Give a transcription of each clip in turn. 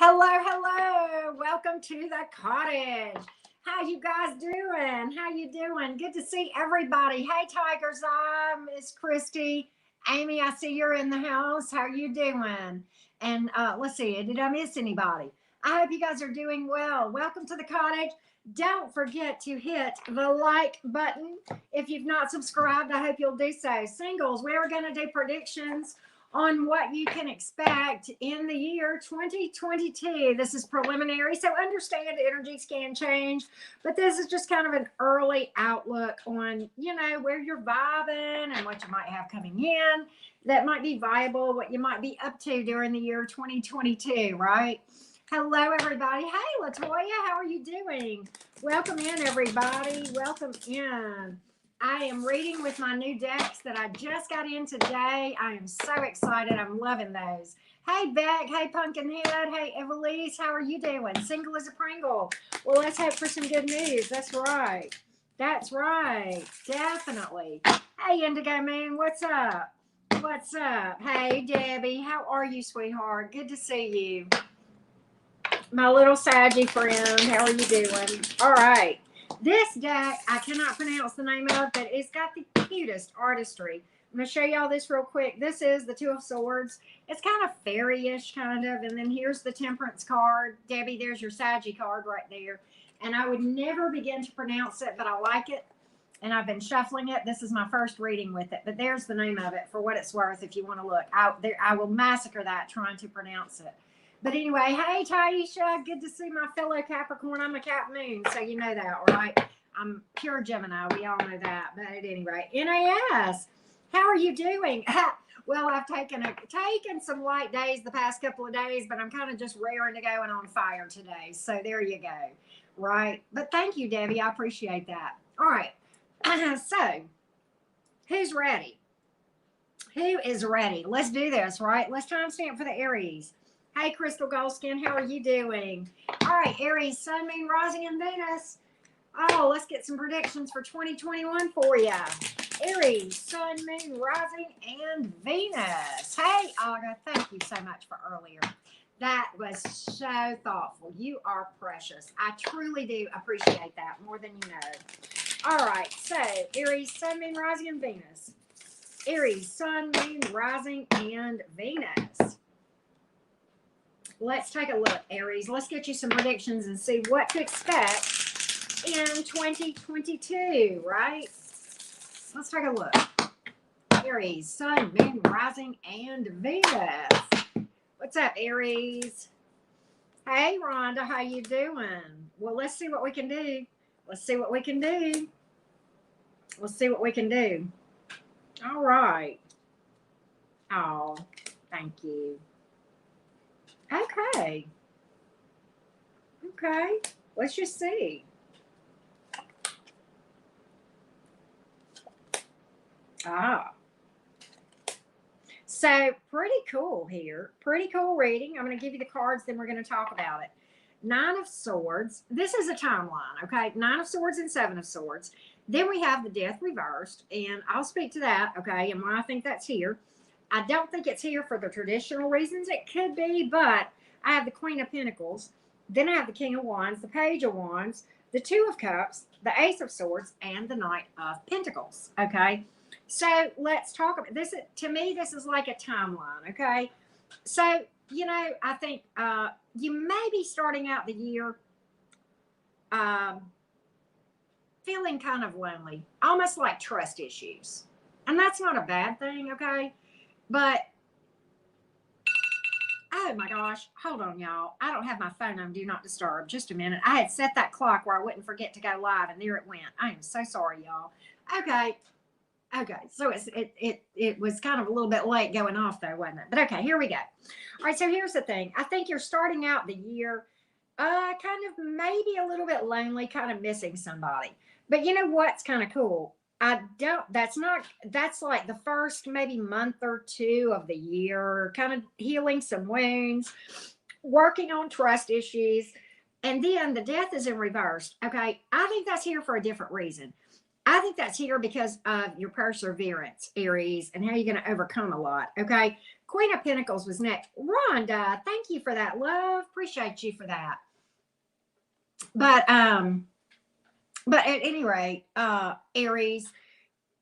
Hello, hello. Welcome to the cottage. How you guys doing? How you doing? Good to see everybody. Hey, Tiger's Eye, Miss Christy. Amy, I see you're in the house. How you doing? And let's see, did I miss anybody? I hope you guys are doing well. Welcome to the cottage. Don't forget to hit the like button. If you've not subscribed, I hope you'll do so. Singles, we're going to do predictions on what you can expect in the year 2022. This is preliminary, so understand energies can change, but this is just kind of an early outlook on, where you're vibing and what you might have coming in that might be viable, what you might be up to during the year 2022, right? Hello, everybody. Hey, Latoya, how are you doing? Welcome in, everybody. Welcome in. I am reading with my new decks that I just got in today. I am so excited. I'm loving those. Hey, Beck. Hey, Pumpkinhead. Hey, Evelise. How are you doing? Single as a Pringle. Well, let's hope for some good news. That's right. That's right. Definitely. Hey, Indigo Moon. What's up? What's up? Hey, Debbie. How are you, sweetheart? Good to see you. My little Saggy friend. How are you doing? All right. This deck, I cannot pronounce the name of, but it's got the cutest artistry. I'm going to show y'all this real quick. This is the Two of Swords. It's kind of fairy-ish, kind of. And then here's the Temperance card. Debbie, there's your Saggy card right there. And I would never begin to pronounce it, but I like it. And I've been shuffling it. This is my first reading with it. But there's the name of it for what it's worth if you want to look. I will massacre that trying to pronounce it. But anyway, hey, Taisha, good to see my fellow Capricorn. I'm a Cap Moon, so you know that, right? I'm pure Gemini. We all know that. But at any rate, NAS, how are you doing? Well, I've taken some light days the past couple of days, but I'm kind of just raring to go and on fire today. So there you go, right? But thank you, Debbie. I appreciate that. All right. So who's ready? Who is ready? Let's do this, right? Let's timestamp for the Aries. Hey, Crystal Goldskin, how are you doing? All right, Aries, Sun, Moon, Rising, and Venus. Oh, let's get some predictions for 2021 for you. Aries, Sun, Moon, Rising, and Venus. Hey, Olga, thank you so much for earlier. That was so thoughtful. You are precious. I truly do appreciate that more than you know. All right, so Aries, Sun, Moon, Rising, and Venus. Aries, Sun, Moon, Rising, and Venus. Let's take a look, Aries. Let's get you some predictions and see what to expect in 2022, right? Let's take a look. Aries, Sun, Moon, Rising, and Venus. What's up, Aries? Hey, Rhonda, how you doing? Well, let's see what we can do. Let's see what we can do. Let's see what we can do. All right. Oh, thank you. Okay. Okay. Let's just see. Ah. So pretty cool here. Pretty cool reading. I'm going to give you the cards, then we're going to talk about it. Nine of Swords. This is a timeline, okay? Nine of Swords and Seven of Swords. Then we have the Death reversed, and I'll speak to that, okay, and why I think that's here. I don't think it's here for the traditional reasons. It could be, but I have the Queen of Pentacles. Then I have the King of Wands, the Page of Wands, the Two of Cups, the Ace of Swords, and the Knight of Pentacles, okay? So let's talk about this. To me, this is like a timeline, okay? So, I think you may be starting out the year feeling kind of lonely, almost like trust issues. And that's not a bad thing, okay? But, oh my gosh, hold on, y'all. I don't have my phone on Do Not Disturb. Just a minute. I had set that clock where I wouldn't forget to go live, and there it went. I am so sorry, y'all. Okay, so it was kind of a little bit late going off, though, wasn't it? But okay, here we go. All right, so here's the thing. I think you're starting out the year kind of maybe a little bit lonely, kind of missing somebody. But you know what's kind of cool? That's like the first maybe month or two of the year, kind of healing some wounds, working on trust issues. And then the Death is in reverse. Okay. I think that's here for a different reason. I think that's here because of your perseverance, Aries, and how you're going to overcome a lot. Okay. Queen of Pentacles was next. Rhonda, thank you for that, love. Appreciate you for that. But at any rate, Aries,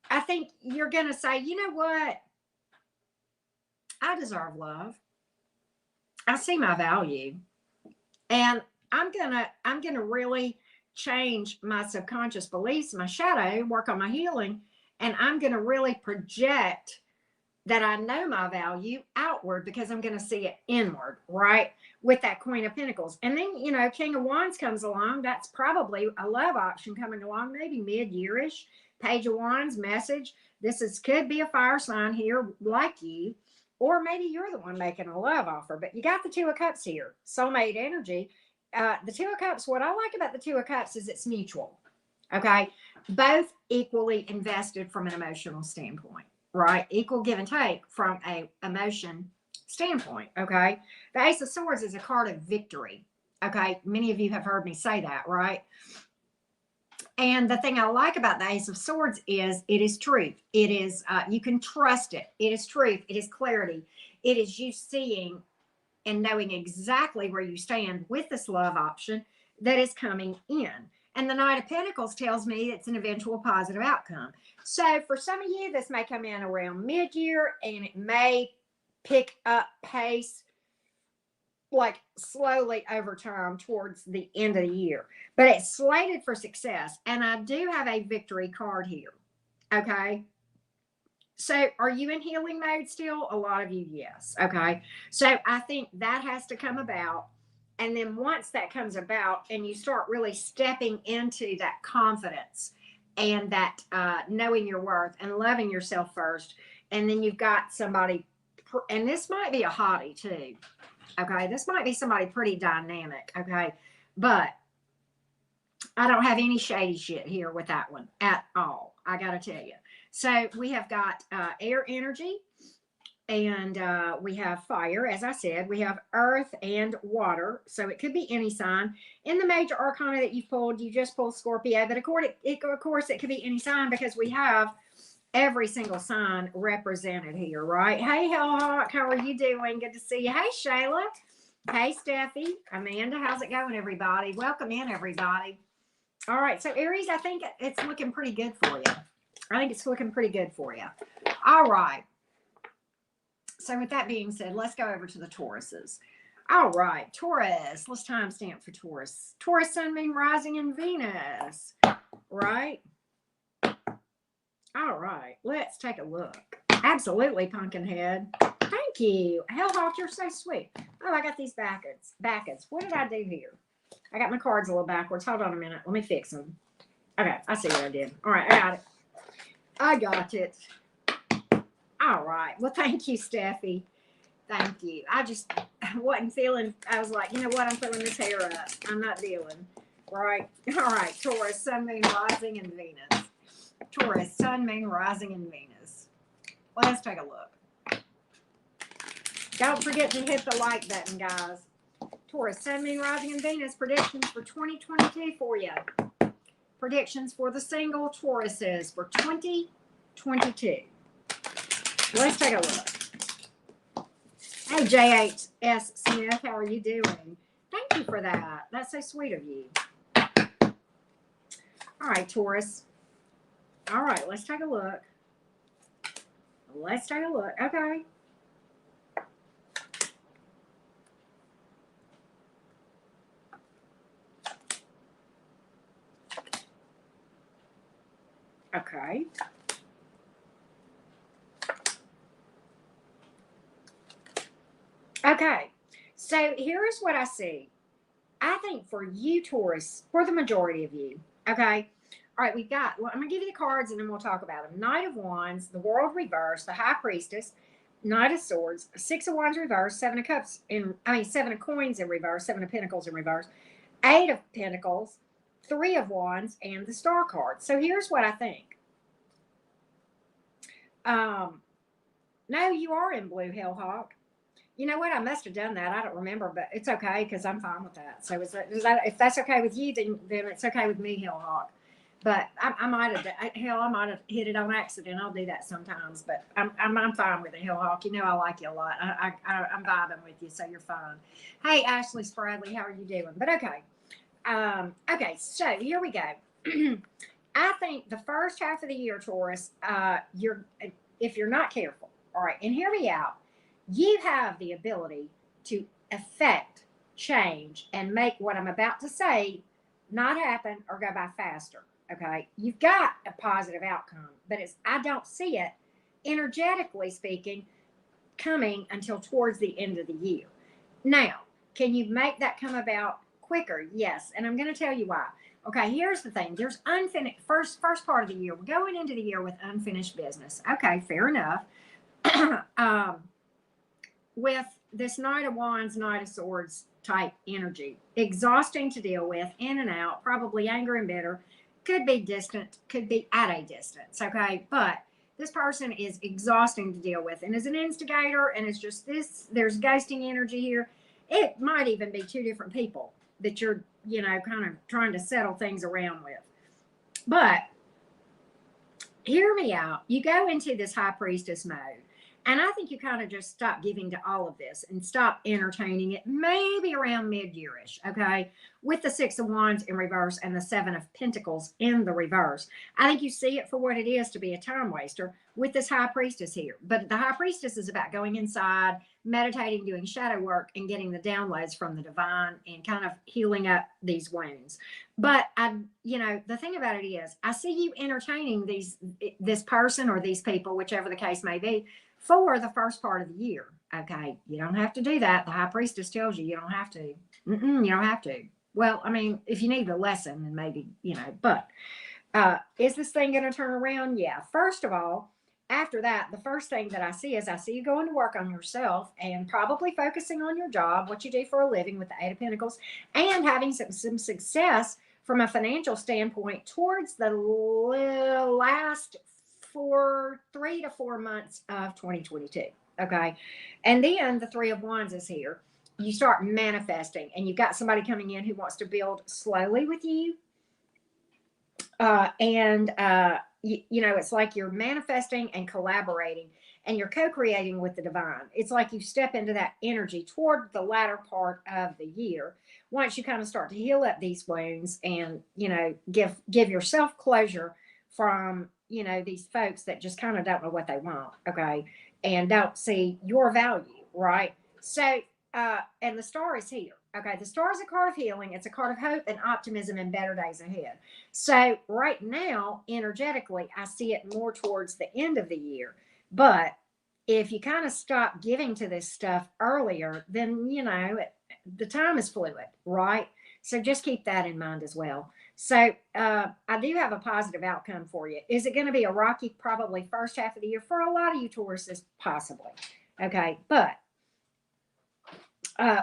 I think you're going to say, you know what? I deserve love. I see my value. And I'm gonna really change my subconscious beliefs, my shadow, work on my healing, and I'm gonna really project that I know my value outward because I'm gonna see it inward, right? With that Queen of Pentacles. And then, you know, King of Wands comes along. That's probably a love option coming along, maybe mid-yearish. Page of Wands message. Could be a fire sign here like you. Or maybe you're the one making a love offer, but you got the Two of Cups here, soulmate energy. The Two of Cups, what I like about the Two of Cups is it's mutual, okay? Both equally invested from an emotional standpoint, right? Equal give and take from a emotion standpoint, okay? The Ace of Swords is a card of victory, okay? Many of you have heard me say that, right? And the thing I like about the Ace of Swords is it is truth. It is, you can trust it. It is truth. It is clarity. It is you seeing and knowing exactly where you stand with this love option that is coming in. And the Knight of Pentacles tells me it's an eventual positive outcome. So for some of you, this may come in around mid-year and it may pick up pace like slowly over time towards the end of the year, but it's slated for success. And I do have a victory card here. Okay. So are you in healing mode still? A lot of you, yes. Okay. So I think that has to come about. And then once that comes about and you start really stepping into that confidence and that knowing your worth and loving yourself first, and then you've got somebody, and this might be a hottie too. Okay, this might be somebody pretty dynamic. Okay, but I don't have any shady shit here with that one at all. I got to tell you. So we have got air energy and we have fire. As I said, we have earth and water. So it could be any sign. In the major arcana that you pulled, you just pulled Scorpio. But of course, it could be any sign because we have every single sign represented here, right? Hey, Hellhawk, how are you doing? Good to see you. Hey, Shayla. Hey, Steffi. Amanda, how's it going, everybody? Welcome in, everybody. All right, so Aries, I think it's looking pretty good for you. I think it's looking pretty good for you. All right. So with that being said, let's go over to the Tauruses. All right, Taurus. Let's timestamp for Taurus. Taurus, Sun, Moon, Rising, and Venus. Right? All right, let's take a look. Absolutely, Pumpkinhead. Thank you. Hellhawk, you're so sweet. Oh, I got these backwards. What did I do here? I got my cards a little backwards. Hold on a minute. Let me fix them. Okay, I see what I did. All right, I got it. All right. Well, thank you, Steffi. Thank you. I just wasn't feeling, I was like, you know what? I'm filling this hair up. I'm not dealing. Right? All right, Taurus, Sun, Moon, Rising, and Venus. Taurus, Sun, Moon, Rising, and Venus. Let's take a look. Don't forget to hit the like button, guys. Taurus, Sun, Moon, Rising, and Venus. Predictions for 2022 for you. Predictions for the single Tauruses for 2022. Let's take a look. Hey, J.H.S. Smith, how are you doing? Thank you for that. That's so sweet of you. All right, Taurus. All right, let's take a look. Let's take a look. Okay. Okay. Okay. So here's what I see. I think for you, Taurus, for the majority of you, okay. All right, we've got, well, I'm going to give you the cards and then we'll talk about them. Knight of Wands, the World reverse, the High Priestess, Knight of Swords, Six of Wands reverse, Seven of Cups Seven of Coins in reverse, Seven of Pentacles in reverse, Eight of Pentacles, Three of Wands, and the Star card. So here's what I think. No, you are in blue, Hellhawk. You know what? I must have done that. I don't remember, but it's okay because I'm fine with that. So if that's okay with you, then it's okay with me, Hellhawk. But I might have, hell, I might have hit it on accident. I'll do that sometimes, but I'm fine with it, Hell Hawk. You know I like you a lot. I'm vibing with you, so you're fine. Hey, Ashley Spradley, how are you doing? But okay. Okay, so here we go. I think the first half of the year, Taurus, if you're not careful, all right, and hear me out, you have the ability to affect change and make what I'm about to say not happen or go by faster. Okay, you've got a positive outcome, but I don't see it, energetically speaking, coming until towards the end of the year. Now, can you make that come about quicker? Yes, and I'm going to tell you why. Okay, here's the thing. There's unfinished first part of the year. We're going into the year with unfinished business. Okay, fair enough. With this Knight of Wands, Knight of Swords type energy, exhausting to deal with, in and out, probably anger and bitter, could be distant, could be at a distance. Okay, but this person is exhausting to deal with and is an instigator, and it's just this, there's ghosting energy here. It might even be two different people that you're, kind of trying to settle things around with. But hear me out. You go into this high priestess mode, and I think you kind of just stop giving to all of this and stop entertaining it maybe around mid-yearish, okay? With the Six of Wands in reverse and the Seven of Pentacles in the reverse. I think you see it for what it is, to be a time waster with this High Priestess here. But the High Priestess is about going inside, meditating, doing shadow work, and getting the downloads from the divine and kind of healing up these wounds. But the thing about it is, I see you entertaining this person or these people, whichever the case may be, for the first part of the year. Okay, you don't have to do that. The High Priestess tells you don't have to. You don't have to. Well, I mean, if you need a lesson, then maybe, but is this thing going to turn around? Yeah. First of all, after that, the first thing that I see is you going to work on yourself and probably focusing on your job, what you do for a living with the Eight of Pentacles, and having some success from a financial standpoint towards the last 3 to 4 months of 2022. Okay. And then the Three of Wands is here. You start manifesting, and you've got somebody coming in who wants to build slowly with you. It's like you're manifesting and collaborating, and you're co-creating with the divine. It's like you step into that energy toward the latter part of the year. Once you kind of start to heal up these wounds and, give yourself closure from, these folks that just kind of don't know what they want. Okay. And don't see your value. Right. So, and the Star is here. Okay, the Star is a card of healing. It's a card of hope and optimism and better days ahead. So right now, energetically, I see it more towards the end of the year. But if you kind of stop giving to this stuff earlier, then, the time is fluid, right? So just keep that in mind as well. So I do have a positive outcome for you. Is it going to be a rocky, probably first half of the year? For a lot of you Tauruses, possibly. Okay, but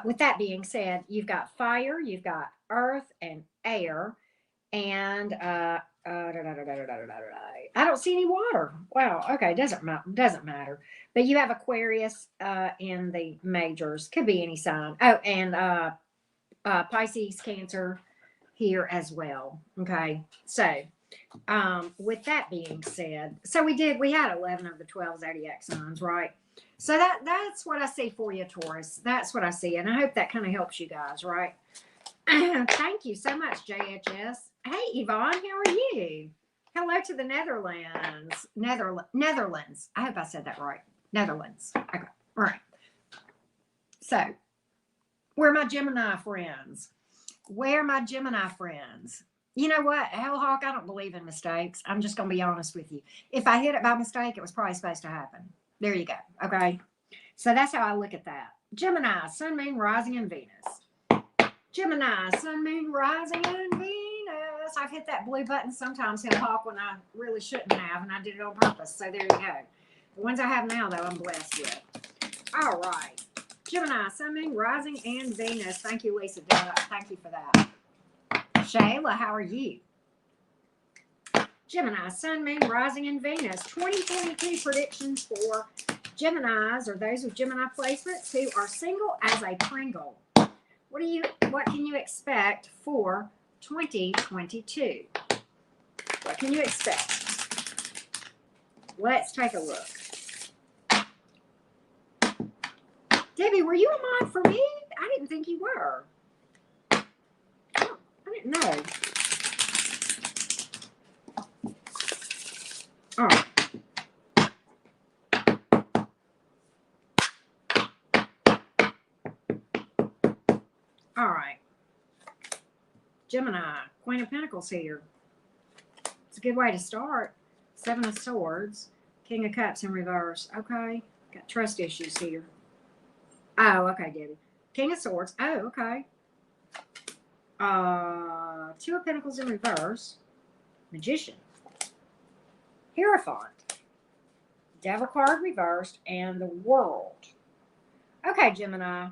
with that being said, you've got fire, you've got earth and air, and I don't see any water. Wow. Okay, doesn't matter. But you have Aquarius in the majors. Could be any sign. Oh, and Pisces, Cancer here as well. Okay, so with that being said, so we had 11 of the 12 zodiac signs, right? So that's what I see for you, Taurus. That's what I see. And I hope that kind of helps you guys, right? Thank you so much, JHS. Hey, Yvonne, how are you? Hello to the Netherlands. Netherlands. I hope I said that right. Netherlands. Okay. All right. So, where are my Gemini friends? Where are my Gemini friends? You know what, Hellhawk, I don't believe in mistakes. I'm just going to be honest with you. If I hit it by mistake, it was probably supposed to happen. There you go. Okay. So that's how I look at that. Gemini, Sun, Moon, Rising, and Venus. Gemini, Sun, Moon, Rising, and Venus. I've hit that blue button sometimes, Hellhawk, when I really shouldn't have, and I did it on purpose. So there you go. The ones I have now, though, I'm blessed with. All right. Gemini, Sun, Moon, Rising, and Venus. Thank you, Lisa. Thank you for that. Shayla, how are you? Gemini, Sun, Moon, Rising, and Venus. 2022 predictions for Geminis, or those with Gemini placements who are single as a Pringle. What can you expect for 2022? What can you expect? Let's take a look. Debbie, were you a mod for me? I didn't think you were. Oh, I didn't know. All right. All right. Gemini, Queen of Pentacles here. It's a good way to start. Seven of Swords, King of Cups in reverse. Okay. Got trust issues here. Oh, okay, Debbie. King of Swords. Oh, okay. Two of Pentacles in reverse. Magician. Hierophant. Devil card reversed. And the World. Okay, Gemini.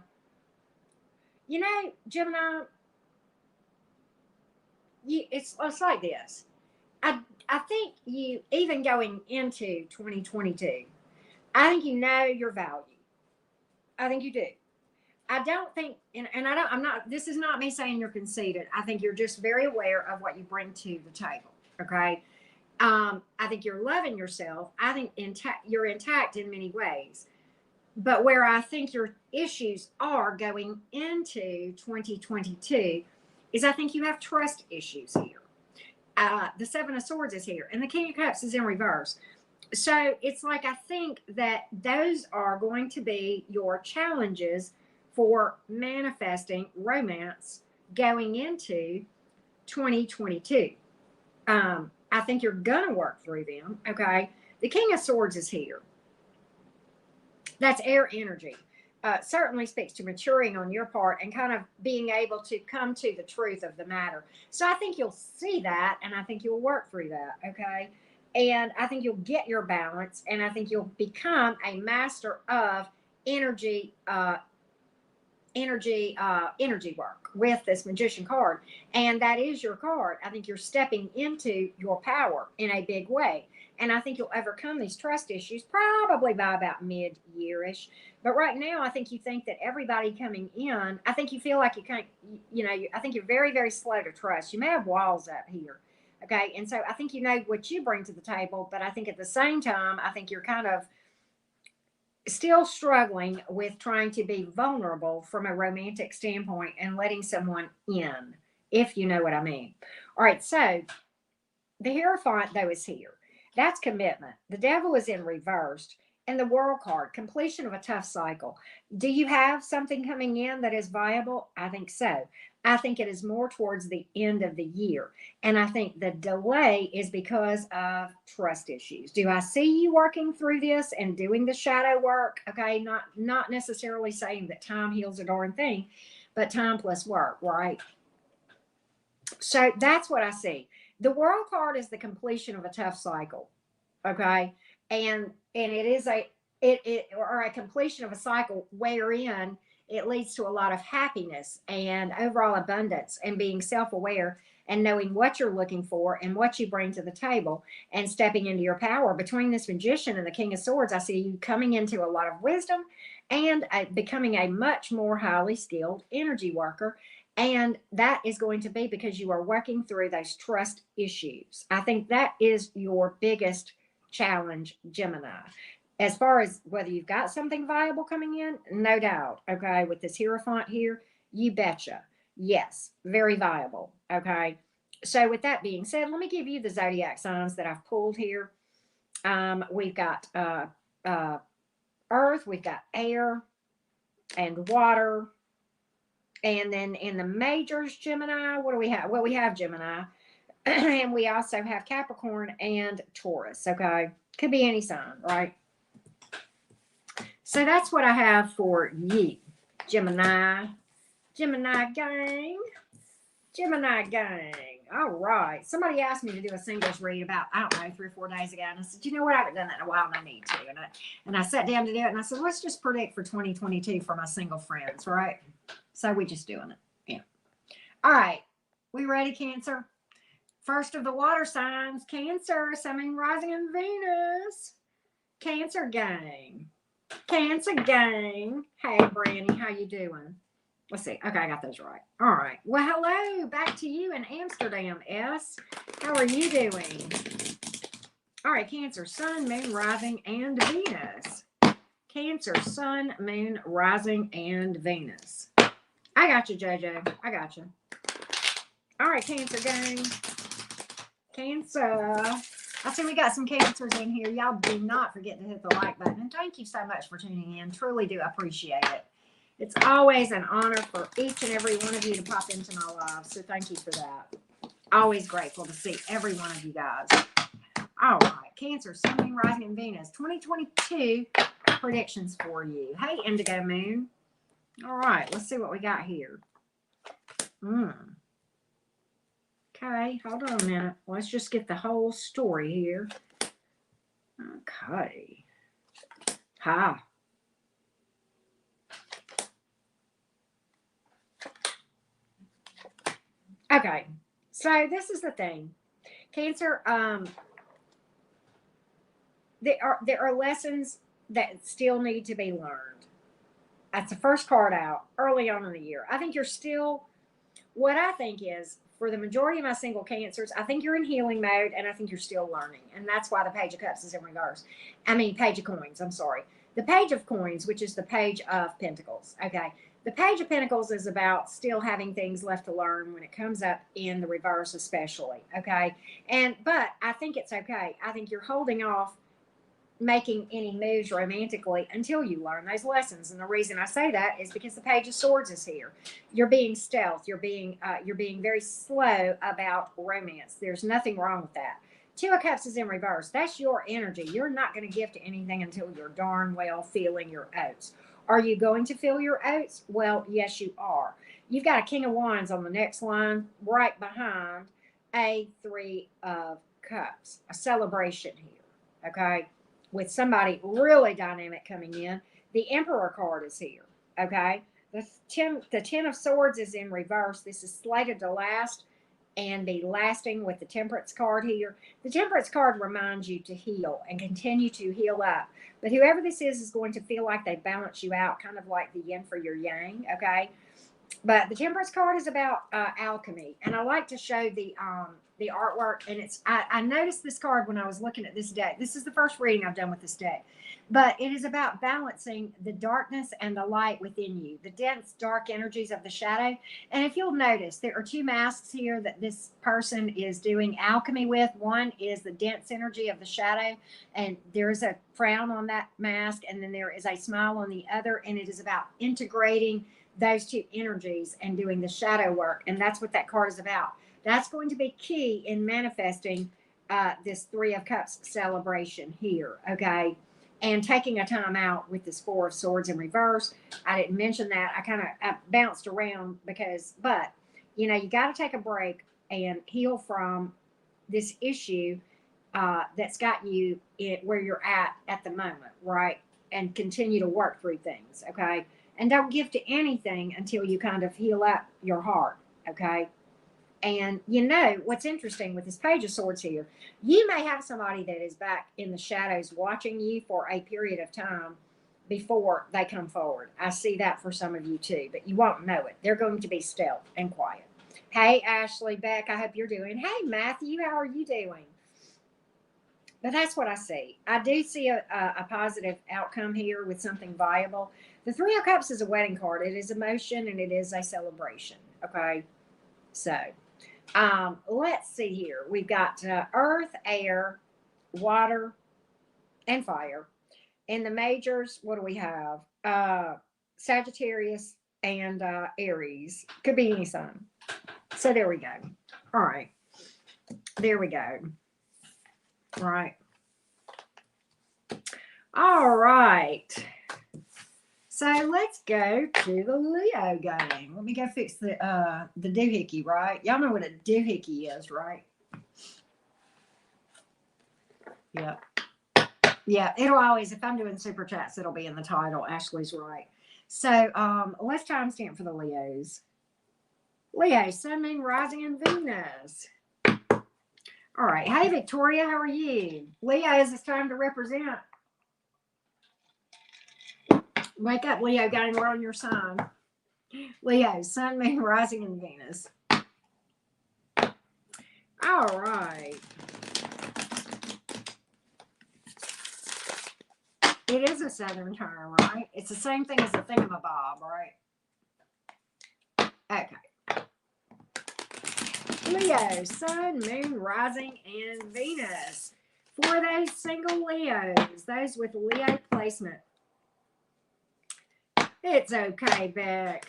You know, Gemini, it's like this. I think you, even going into 2022, I think you know your value. I think you do. I don't think, and I'm not, this is not me saying you're conceited. I think you're just very aware of what you bring to the table. Okay. I think you're loving yourself. I think you're intact in many ways. But where I think your issues are going into 2022 is I think you have trust issues here. The Seven of Swords is here, and the King of Cups is in reverse. So it's like I think that those are going to be your challenges for manifesting romance going into 2022. I think you're going to work through them, okay? The King of Swords is here. That's air energy. Certainly speaks to maturing on your part and kind of being able to come to the truth of the matter. So I think you'll see that, and I think you'll work through that, okay? And I think you'll get your balance, and I think you'll become a master of energy work with this Magician card. And that is your card. I think you're stepping into your power in a big way. And I think you'll overcome these trust issues probably by about mid-year-ish. But right now, I think you think that everybody coming in, I think you feel like you can't, I think you're very, very slow to trust. You may have walls up here. Okay. And so I think you know what you bring to the table. But I think at the same time, I think you're kind of still struggling with trying to be vulnerable from a romantic standpoint and letting someone in, if you know what I mean. All right. So the Hierophant, though, is here. That's commitment. The Devil is in reversed. And the World card, completion of a tough cycle. Do you have something coming in that is viable? I think so. I think it is more towards the end of the year. And I think the delay is because of trust issues. Do I see you working through this and doing the shadow work? Okay, not necessarily saying that time heals a darn thing, but time plus work, right? So that's what I see. The World card is the completion of a tough cycle. Okay. And it is a completion of a cycle wherein it leads to a lot of happiness and overall abundance and being self-aware and knowing what you're looking for and what you bring to the table and stepping into your power. Between this Magician and the King of Swords, I see you coming into a lot of wisdom and becoming a much more highly skilled energy worker. And that is going to be because you are working through those trust issues. I think that is your biggest challenge, Gemini. As far as whether you've got something viable coming in, no doubt. Okay. With this Hierophant here, you betcha. Yes, very viable. Okay. So with that being said, let me give you the zodiac signs that I've pulled here. We've got earth, we've got air and water. And then in the majors, Gemini, what do we have? Well, we have Gemini. And we also have Capricorn and Taurus. Okay. Could be any sign, right? So that's what I have for you, Gemini. Gemini gang. Gemini gang. All right. Somebody asked me to do a singles read about, I don't know, 3 or 4 days ago. And I said, you know what? I haven't done that in a while and I need to. And I sat down to do it and I said, let's just predict for 2022 for my single friends, right? So we're just doing it. Yeah. All right. We ready, Cancer? First of the water signs, Cancer, Sun, Moon, Rising, and Venus. Cancer gang. Cancer gang. Hey, Brandy, how you doing? Let's see. Okay, I got those right. All right. Well, hello. Back to you in Amsterdam, S. How are you doing? All right, Cancer, Sun, Moon, Rising, and Venus. Cancer, Sun, Moon, Rising, and Venus. I got you, JJ. I got you. All right, Cancer gang. Cancer. I see we got some Cancers in here. Y'all do not forget to hit the like button. And thank you so much for tuning in. Truly do appreciate it. It's always an honor for each and every one of you to pop into my live. So thank you for that. Always grateful to see every one of you guys. All right. Cancer, Sun, Moon, Rising, and Venus. 2022 predictions for you. Hey, Indigo Moon. All right. Let's see what we got here. Okay, hold on a minute. Let's just get the whole story here. Okay. Ha. Okay, so this is the thing. Cancer, there are lessons that still need to be learned. That's the first card out early on in the year. I think you're still, what I think is, for the majority of my single Cancers, I think you're in healing mode, and I think you're still learning. And that's why the Page of Cups is in reverse. I mean, Page of Coins, I'm sorry. The Page of Coins, which is the Page of Pentacles, okay? The Page of Pentacles is about still having things left to learn when it comes up in the reverse especially, okay? But I think it's okay. I think you're holding off making any moves romantically until you learn those lessons. And the reason I say that is because the Page of Swords is here. You're being stealth. You're being very slow about romance. There's nothing wrong with that. Two of Cups is in reverse. That's your energy. You're not going to gift anything until you're darn well feeling your oats. Are you going to feel your oats? Well, yes, you are. You've got a King of Wands on the next line right behind a Three of Cups. A celebration here, okay? With somebody really dynamic coming in. The Emperor card is here, okay? The Ten of Swords is in reverse. This is slated to last and be lasting with the Temperance card here. The Temperance card reminds you to heal and continue to heal up. But whoever this is going to feel like they balance you out, kind of like the yin for your yang, okay? But the Temperance card is about alchemy. And I like to show the artwork. And I noticed this card when I was looking at this deck. This is the first reading I've done with this deck. But it is about balancing the darkness and the light within you, the dense, dark energies of the shadow. And if you'll notice, there are two masks here that this person is doing alchemy with. One is the dense energy of the shadow, and there is a frown on that mask, and then there is a smile on the other, and it is about integrating those two energies and doing the shadow work. And that's what that card is about. That's going to be key in manifesting this Three of Cups celebration here, okay? And taking a time out with this Four of Swords in reverse. I didn't mention that. I bounced around but, you know, you got to take a break and heal from this issue that's got you where you're at the moment, right? And continue to work through things, okay? And don't give to anything until you kind of heal up your heart, okay? And you know, what's interesting with this Page of Swords here, you may have somebody that is back in the shadows watching you for a period of time before they come forward. I see that for some of you too, but you won't know it. They're going to be stealth and quiet. Hey, Ashley, Beck, I hope you're doing. Hey, Matthew, how are you doing? But that's what I see. I do see a positive outcome here with something viable. The Three of Cups is a wedding card. It is emotion and it is a celebration, okay? So... let's see here. We've got earth, air, water, and fire. In the majors, what do we have? Sagittarius and Aries. Could be any sign. So there we go. All right. There we go. All right. All right. So let's go to the Leo game. Let me go fix the doohickey, right? Y'all know what a doohickey is, right? Yeah. Yeah, it'll always, if I'm doing super chats, it'll be in the title. Ashley's right. So let's timestamp for the Leos. Leo, Sun, Moon, Rising, and Venus. All right. Hey, Victoria, how are you? Leos, it's time to represent. Wake up, Leo, got him right on your sign. Leo, Sun, Moon, Rising, and Venus. All right. It is a Southern term, right? It's the same thing as a thingamabob, right? Okay. Leo, Sun, Moon, Rising, and Venus. For those single Leos, those with Leo placement. It's okay, Beck.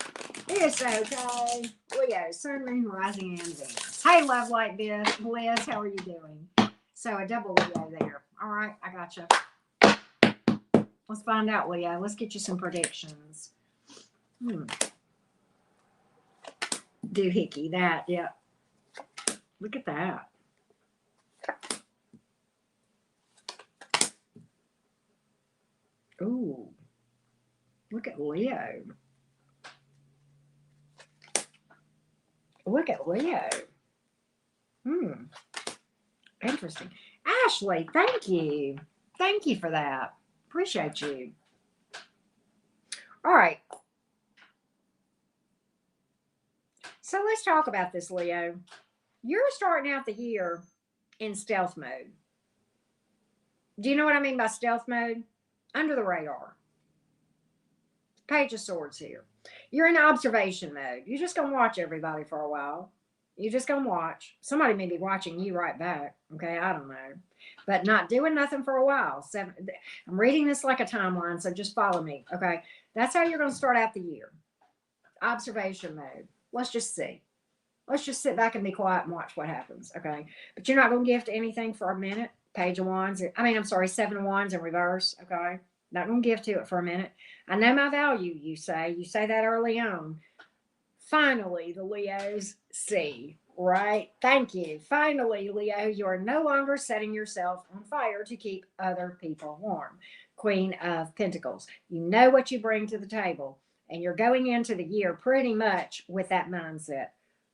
It's okay. Leo, Sun, Moon, Rising, and Venus. Hey, love like this. Liz, how are you doing? So a double Leo there. All right, I got you. Let's find out, Leo. Let's get you some predictions. Doohickey, that, yeah. Look at that. Ooh. Look at Leo. Look at Leo. Interesting. Ashley, thank you. Thank you for that. Appreciate you. All right. So let's talk about this, Leo. You're starting out the year in stealth mode. Do you know what I mean by stealth mode? Under the radar. Page of Swords here. You're in observation mode. You're just going to watch everybody for a while. You're just going to watch. Somebody may be watching you right back. Okay, I don't know. But not doing nothing for a while. I'm reading this like a timeline, so just follow me. Okay, that's how you're going to start out the year. Observation mode. Let's just see. Let's just sit back and be quiet and watch what happens. Okay, but you're not going to gift anything for a minute. Page of Wands. I'm sorry, Seven of Wands in reverse. Okay, not going to give to it for a minute. I know my value, you say. You say that early on. Finally, the Leos see, right? Thank you. Finally, Leo, you are no longer setting yourself on fire to keep other people warm. Queen of Pentacles. You know what you bring to the table, and you're going into the year pretty much with that mindset.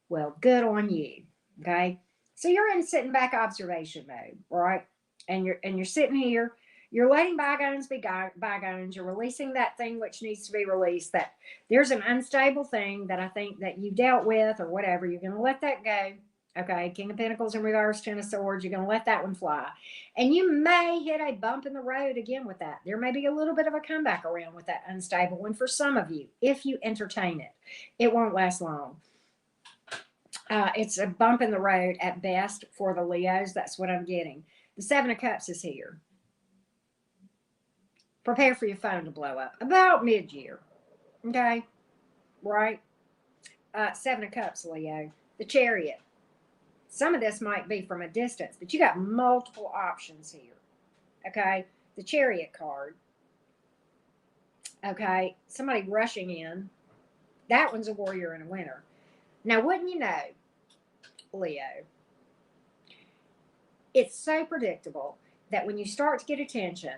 Well, good on you. Okay. So you're in sitting back observation mode, right? And you're sitting here. You're letting bygones be bygones. You're releasing that thing which needs to be released. That there's an unstable thing that I think that you dealt with or whatever. You're going to let that go. Okay. King of Pentacles in reverse, Ten of Swords. You're going to let that one fly. And you may hit a bump in the road again with that. There may be a little bit of a comeback around with that unstable one for some of you, if you entertain it. It won't last long. It's a bump in the road at best for the Leos. That's what I'm getting. The Seven of Cups is here. Prepare for your phone to blow up about mid-year. Okay, right? Seven of Cups, Leo. The Chariot. Some of this might be from a distance, but you got multiple options here. Okay, the Chariot card. Okay, somebody rushing in. That one's a warrior and a winner. Now, wouldn't you know, Leo, it's so predictable that when you start to get attention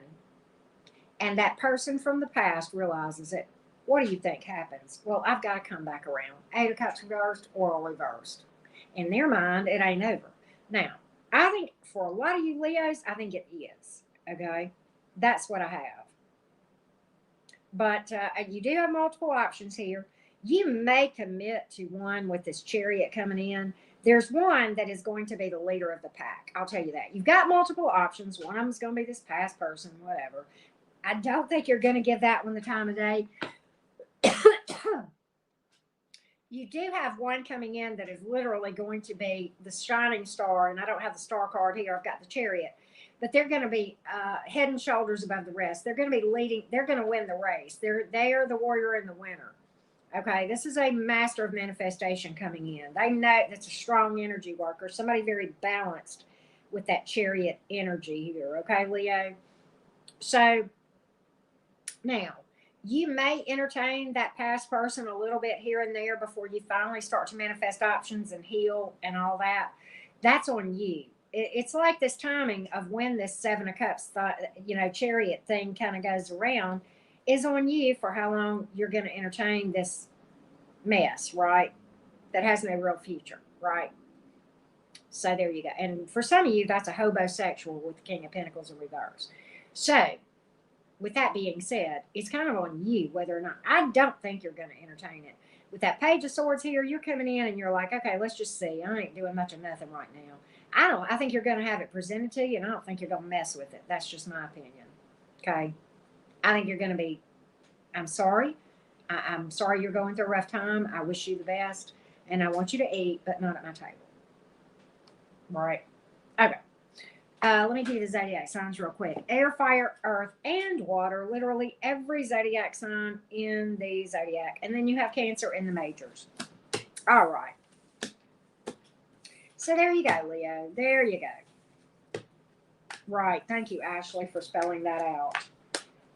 and that person from the past realizes it, what do you think happens? Well, I've got to come back around. Eight of Cups reversed or reversed. In their mind, it ain't over. Now, I think for a lot of you Leos, I think it is. Okay? That's what I have. But you do have multiple options here. You may commit to one with this Chariot coming in. There's one that is going to be the leader of the pack. I'll tell you that. You've got multiple options. One of them is going to be this past person, whatever. I don't think you're going to give that one the time of day. You do have one coming in that is literally going to be the shining star, and I don't have the star card here. I've got the Chariot. But they're going to be head and shoulders above the rest. They're going to be leading. They're going to win the race. They are the warrior and the winner. Okay, this is a master of manifestation coming in. They know that's a strong energy worker, somebody very balanced with that Chariot energy here. Okay, Leo. So now you may entertain that past person a little bit here and there before you finally start to manifest options and heal and all that. That's on you. It's like this timing of when this Seven of Cups, Chariot thing kind of goes around is on you for how long you're going to entertain this mess, right? That has no real future, right? So there you go. And for some of you, that's a hobosexual with the King of Pentacles in reverse. So with that being said, it's kind of on you whether or not. I don't think you're going to entertain it. with that Page of Swords here, you're coming in and you're like, okay, let's just see. I ain't doing much of nothing right now. I think you're going to have it presented to you, and I don't think you're going to mess with it. That's just my opinion. Okay. I think you're going to be, I'm sorry. I'm sorry you're going through a rough time. I wish you the best. And I want you to eat, but not at my table. All right. Okay. Let me give you the zodiac signs real quick. Air, fire, earth, and water. Literally every zodiac sign in the zodiac. And then you have Cancer in the majors. All right. So there you go, Leo. There you go. Right. Thank you, Ashley, for spelling that out.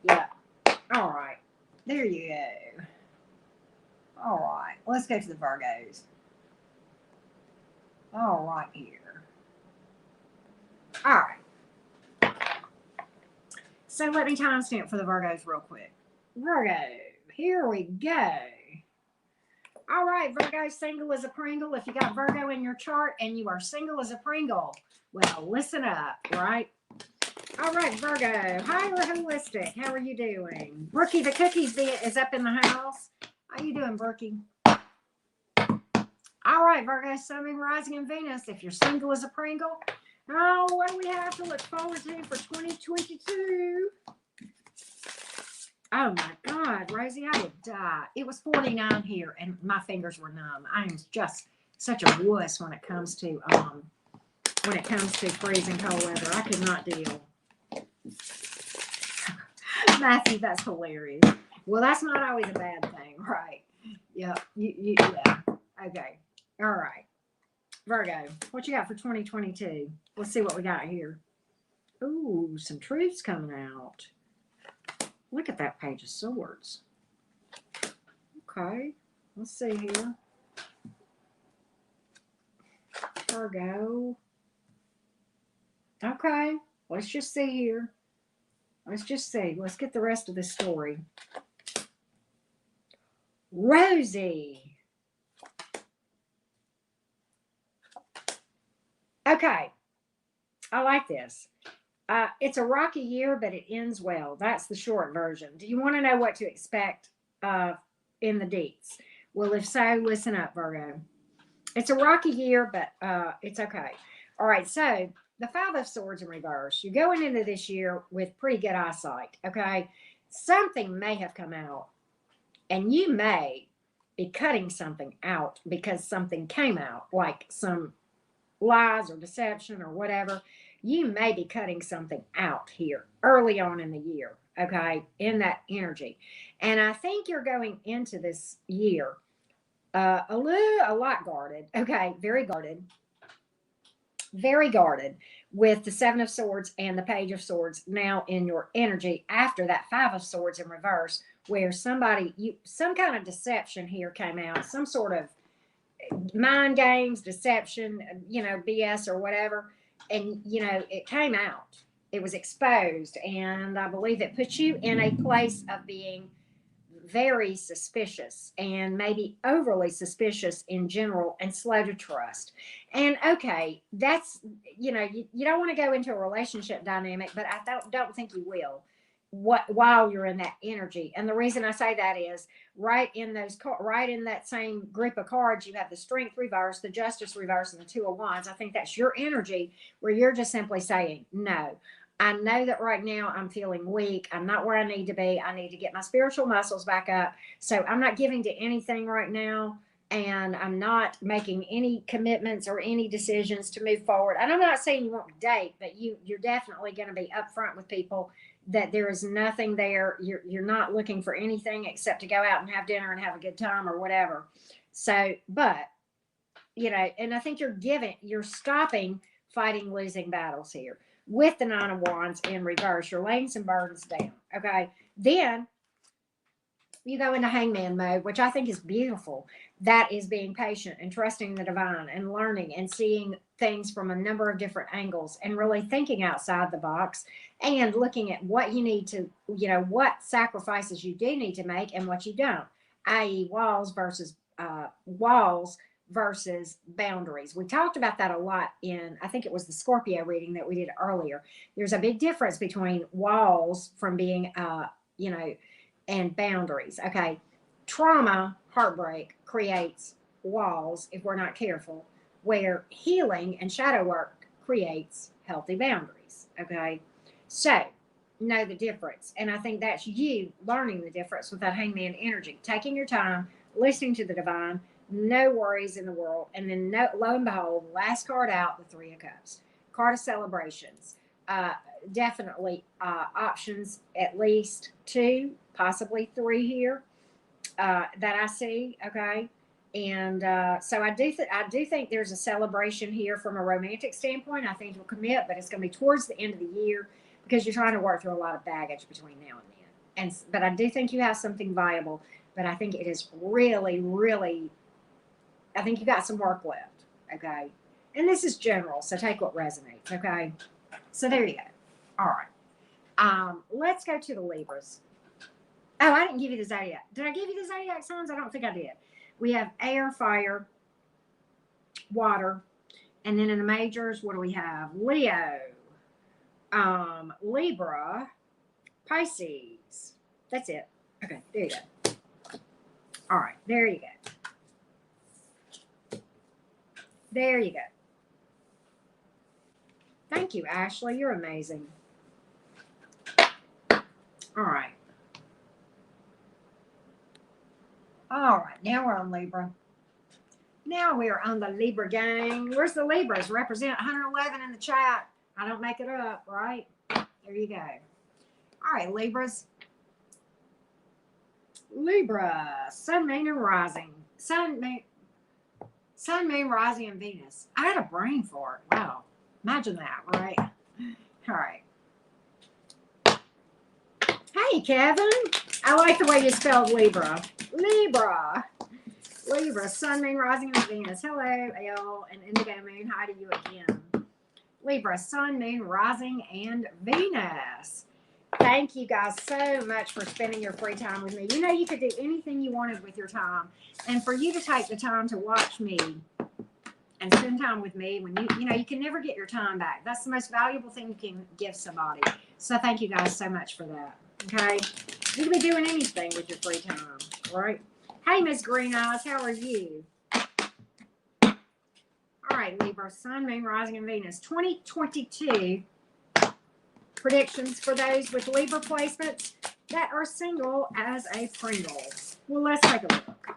Yeah. All right. There you go. All right. Let's go to the Virgos. All right here. All right. So let me timestamp for the Virgos real quick. Virgo. Here we go. All right, Virgo, single as a Pringle. If you got Virgo in your chart and you are single as a Pringle, well, listen up, right? All right, Virgo. Hi, we're holistic. How are you doing? Brookie the Cookies is up in the house. How you doing, Brookie? All right, Virgo, Sun, Moon, Rising, and Venus. If you're single as a Pringle, oh, what do we have to look forward to for 2022? Oh my God, Rosie, I would die. It was 49 here and my fingers were numb. I am just such a wuss when it comes to freezing cold weather. I could not deal. Matthew, that's hilarious. Well, that's not always a bad thing, right? Yeah. Yeah. Okay. All right. Virgo, what you got for 2022? Let's see what we got here. Ooh, some truths coming out. Look at that Page of Swords. Okay, let's see here. Virgo. Okay, let's just see here. Let's just see. Let's get the rest of this story. Rosie. Okay, I like this. It's a rocky year, but it ends well. That's the short version. Do you want to know what to expect in the deets? Well, if so, listen up, Virgo. It's a rocky year, but it's okay. All right, so the Five of Swords in reverse. You're going into this year with pretty good eyesight, okay? Something may have come out, and you may be cutting something out because something came out, like some lies or deception or whatever. You may be cutting something out here early on in the year, okay, in that energy. And I think you're going into this year a lot guarded, okay, very guarded with the Seven of Swords and the Page of Swords now in your energy after that Five of Swords in reverse, where some kind of deception here came out, some sort of mind games, deception, BS or whatever. And, it came out. It was exposed. And I believe it puts you in a place of being very suspicious and maybe overly suspicious in general and slow to trust. And, okay, that's, you don't want to go into a relationship dynamic, but I don't think you will while you're in that energy. And the reason I say that is right in that same group of cards, you have the Strength reverse, the Justice reverse, and the Two of Wands. I think that's your energy where you're just simply saying, no, I know that right now I'm feeling weak. I'm not where I need to be. I need to get my spiritual muscles back up. So I'm not giving to anything right now. And I'm not making any commitments or any decisions to move forward. And I'm not saying you won't date, but you're definitely going to be upfront with people that there is nothing there. You're not looking for anything except to go out and have dinner and have a good time or whatever. So, but, and I think you're stopping fighting losing battles here with the Nine of Wands in reverse. You're laying some burdens down. Okay. Then you go into hangman mode, which I think is beautiful. That is being patient and trusting the divine and learning and seeing things from a number of different angles and really thinking outside the box and looking at what you need to, what sacrifices you do need to make and what you don't, i.e. walls versus boundaries. We talked about that a lot in, I think it was the Scorpio reading that we did earlier. There's a big difference between walls from being, and boundaries. Okay. Trauma, heartbreak creates walls if we're not careful, where healing and shadow work creates healthy boundaries. Okay. So know the difference. And I think that's you learning the difference with that hangman energy, taking your time, listening to the divine, no worries in the world. And then lo and behold, last card out, the Three of Cups, card of celebrations. Definitely options, at least 2, possibly 3 here that I see. Okay. And so I do think there's a celebration here from a romantic standpoint. I think you'll commit, but it's going to be towards the end of the year because you're trying to work through a lot of baggage between now and then. But I do think you have something viable. But I think it is really, really, I think you got some work left. Okay. And this is general, so take what resonates. Okay. So there you go. All right. Let's go to the Libras. Oh, I didn't give you the zodiac. Did I give you the zodiac signs? I don't think I did. We have air, fire, water, and then in the majors, what do we have? Leo, Libra, Pisces. That's it. Okay, there you go. All right, there you go. There you go. Thank you, Ashley. You're amazing. All right. All right, now we're on Libra. Now we are on the Libra gang. Where's the Libras? Represent 111 in the chat. I don't make it up, right? There you go. All right, Libras. Libra, Sun, Moon, and Rising. Sun, Moon, Rising, and Venus. I had a brain for it. Wow. Imagine that, right? All right. Hey, Kevin. I like the way you spelled Libra. Libra. Libra, Sun, Moon, Rising, and Venus. Hello, Elle and Indigo Moon. Hi to you again. Libra, Sun, Moon, Rising, and Venus. Thank you guys so much for spending your free time with me. You know, you could do anything you wanted with your time. And for you to take the time to watch me and spend time with me, when you know, you can never get your time back. That's the most valuable thing you can give somebody. So thank you guys so much for that. Okay? You can be doing anything with your free time, right? Hey, Miss Green Eyes, how are you? All right, Libra, Sun, Moon, Rising, and Venus. 2022 predictions for those with Libra placements that are single as a Pringle. Well, let's take a look.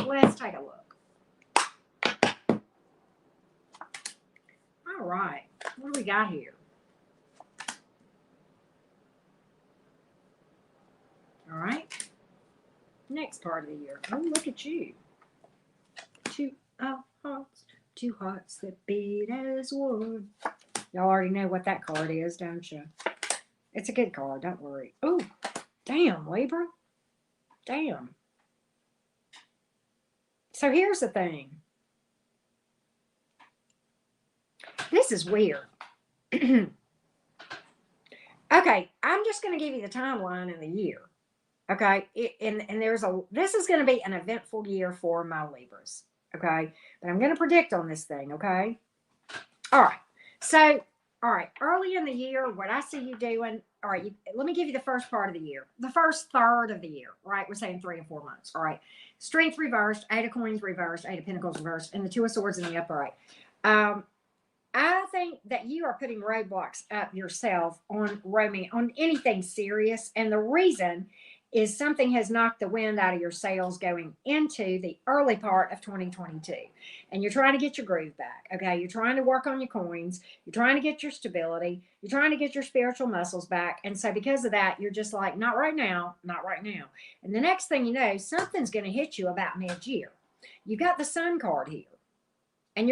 Let's take a look. All right, what do we got here? All right. Next part of the year. Oh, look at you. Two hearts that beat as one. Y'all already know what that card is, don't you? It's a good card, don't worry. Oh, damn, Libra. Damn. So here's the thing. This is weird. Okay, I'm just going to give you the timeline in the year. Okay, this is going to be an eventful year for my Libras. Okay, but I'm going to predict on this thing. Okay, all right. So, all right, early in the year, what I see you doing. All right, let me give you the first part of the year, the first third of the year. All right, we're saying 3 to 4 months. All right, Strength reversed, 8 of Coins reversed, 8 of Pentacles reversed, and the 2 of Swords in the upright. I think that you are putting roadblocks up yourself on anything serious, and the reason is something has knocked the wind out of your sails going into the early part of 2022. And you're trying to get your groove back, okay? You're trying to work on your coins. You're trying to get your stability. You're trying to get your spiritual muscles back. And so because of that, you're just like, not right now, not right now. And the next thing you know, something's going to hit you about mid-year. You got the Sun card here. And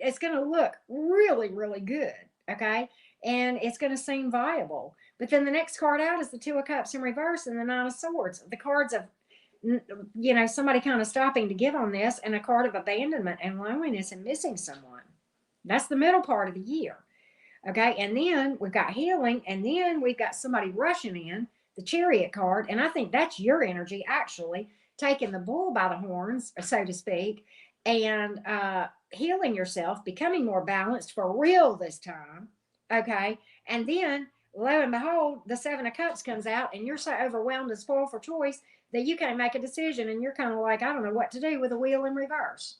it's going to look really, really good, okay? And it's going to seem viable. But then the next card out is the 2 of Cups in reverse and the 9 of Swords. The cards of, you know, somebody kind of stopping to give on this, and a card of abandonment and loneliness and missing someone. That's the middle part of the year. Okay, and then we've got healing, and then we've got somebody rushing in, the Chariot card, and I think that's your energy, actually, taking the bull by the horns, so to speak, and healing yourself, becoming more balanced for real this time. Okay, and then lo and behold, the 7 of Cups comes out, and you're so overwhelmed and spoiled for choice that you can't make a decision and you're kind of like, I don't know what to do with a wheel in reverse.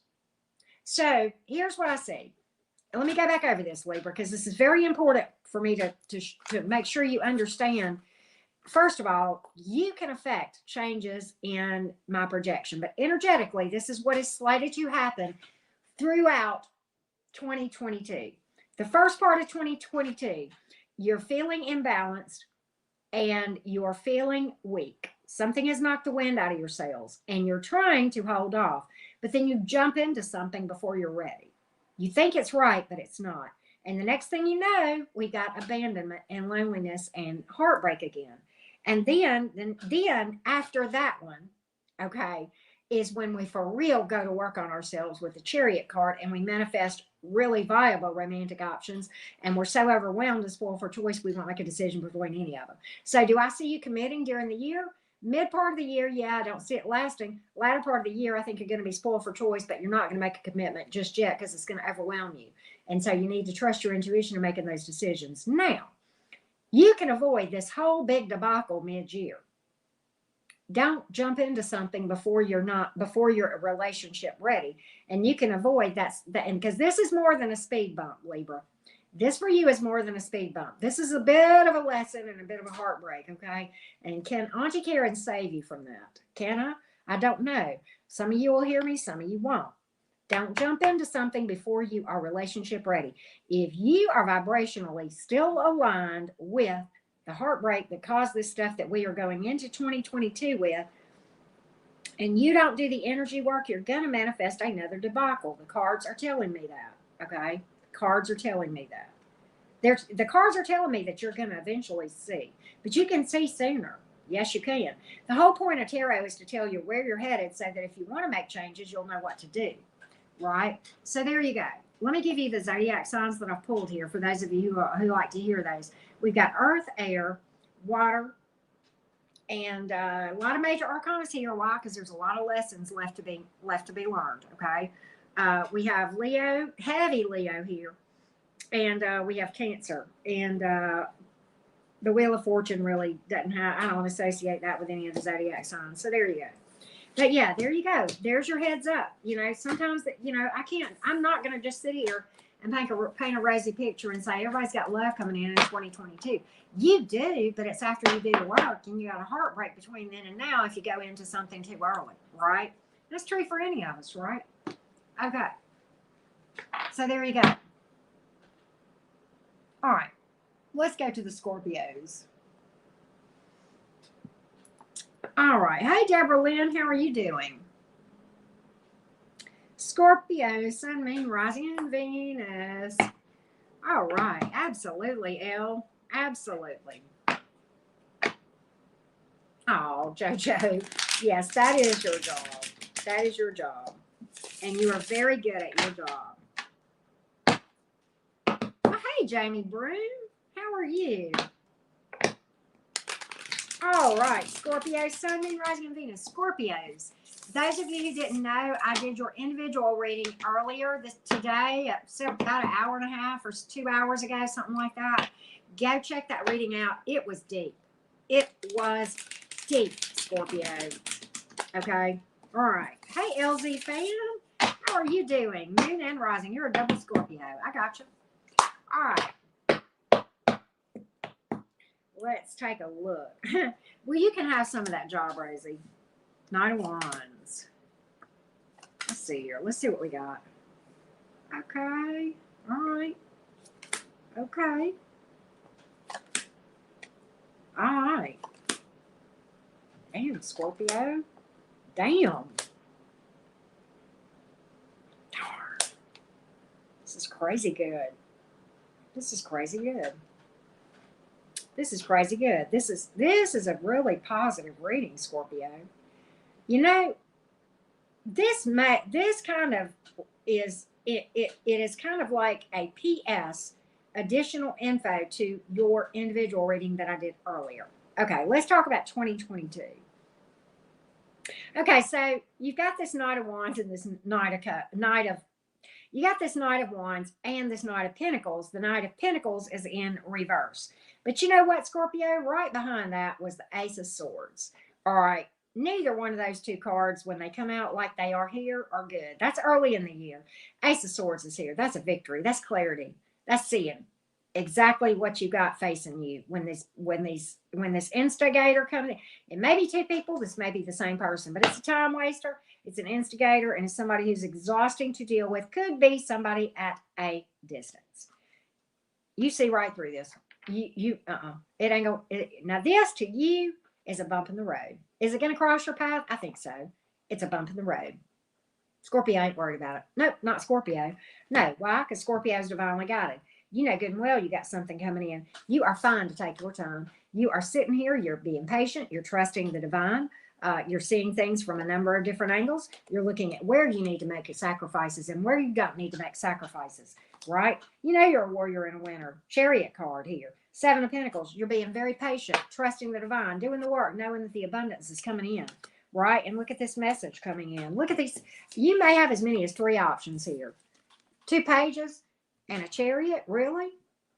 So here's what I see. Let me go back over this, Libra, because this is very important for me to make sure you understand. First of all, you can affect changes in my projection, but energetically, this is what is slated to happen throughout 2022. The first part of 2022, you're feeling imbalanced and you're feeling weak. Something has knocked the wind out of your sails and you're trying to hold off, but then you jump into something before you're ready. You think it's right, but it's not. And the next thing you know, we got abandonment and loneliness and heartbreak again. And then after that one, okay, is when we for real go to work on ourselves with the Chariot card and we manifest really viable romantic options. And we're so overwhelmed and spoiled for choice, we won't make a decision between any of them. So do I see you committing during the year? Mid part of the year, yeah, I don't see it lasting. Latter part of the year, I think you're going to be spoiled for choice, but you're not going to make a commitment just yet because it's going to overwhelm you. And so you need to trust your intuition in making those decisions. Now, you can avoid this whole big debacle mid-year. Don't jump into something before you're a relationship ready. And you can avoid that. And because this is more than a speed bump, Libra. This for you is more than a speed bump. This is a bit of a lesson and a bit of a heartbreak, okay? And can Auntie Karen save you from that? Can I? I don't know. Some of you will hear me, some of you won't. Don't jump into something before you are relationship ready. If you are vibrationally still aligned with the heartbreak that caused this stuff that we are going into 2022 with, and you don't do the energy work, you're going to manifest another debacle. The cards are telling me that, okay? Cards are telling me that. The cards are telling me that you're going to eventually see, but you can see sooner. Yes, you can. The whole point of tarot is to tell you where you're headed so that if you want to make changes, you'll know what to do, right? So there you go. Let me give you the zodiac signs that I've pulled here for those of you who like to hear those. We've got earth, air, water, and a lot of major arcana here. Why? Because there's a lot of lessons left to be learned, okay? We have Leo, heavy Leo here, and we have Cancer, and the Wheel of Fortune really doesn't have, I don't associate that with any of the zodiac signs. So there you go. But yeah, there you go. There's your heads up. You know, sometimes that, you know, I'm not going to just sit here and paint a rosy picture and say everybody's got love coming in 2022. You do, but it's after you do the work, and you got a heartbreak between then and now if you go into something too early, right? That's true for any of us, right? Okay. So there you go. All right. Let's go to the Scorpios. All right. Hey, Deborah Lynn, how are you doing? Scorpio, Sun, Moon, Rising, and Venus. All right. Absolutely, Elle. Absolutely. Oh, JoJo. Yes, that is your job. That is your job. And you are very good at your job. Oh, hey, Jamie Broom. How are you? All right, Scorpio, Sun, Moon, Rising, and Venus. Scorpios. Those of you who didn't know, I did your individual reading earlier today, about an hour and a half or 2 hours ago, something like that. Go check that reading out. It was deep. It was deep, Scorpio. Okay? All right. Hey, LZ fan. How are you doing? Moon and Rising. You're a double Scorpio. I got you. All right. Let's take a look. Well, you can have some of that job, Rosie. Knight of Wands. Let's see here. Let's see what we got. Okay. All right. Okay. All right. Damn, Scorpio. Damn. Darn. This is crazy good. This is crazy good. This is crazy good. This is a really positive reading, Scorpio. You know, this kind of is it is kind of like a PS, additional info to your individual reading that I did earlier. Okay, let's talk about 2022. Okay, so you've got this Knight of Wands and this you got this Knight of Wands and this Knight of Pentacles. The Knight of Pentacles is in reverse. But you know what, Scorpio? Right behind that was the Ace of Swords. All right. neither one of those two cards, when they come out like they are here, are good. That's early in the year. Ace of Swords is here. That's a victory. That's clarity. That's seeing exactly what you got facing you when this instigator comes in. It may be two people. This may be the same person, but it's a time waster. It's an instigator, and it's somebody who's exhausting to deal with. Could be somebody at a distance. You see right through this. It ain't gonna. Now this to you is a bump in the road. Is it going to cross your path? I think so. It's a bump in the road. Scorpio ain't worried about it. Nope, not Scorpio. No, why? Because Scorpio is divinely guided. You know good and well you got something coming in. You are fine to take your time. You are sitting here. You're being patient. You're trusting the divine. You're seeing things from a number of different angles. You're looking at where you need to make sacrifices and where you don't need to make sacrifices, right? You know you're a warrior and a winner. Chariot card here. 7 of Pentacles. You're being very patient, trusting the divine, doing the work, knowing that the abundance is coming in, right? And look at this message coming in. Look at these. You may have as many as 3 options here. 2 pages and a chariot. Really?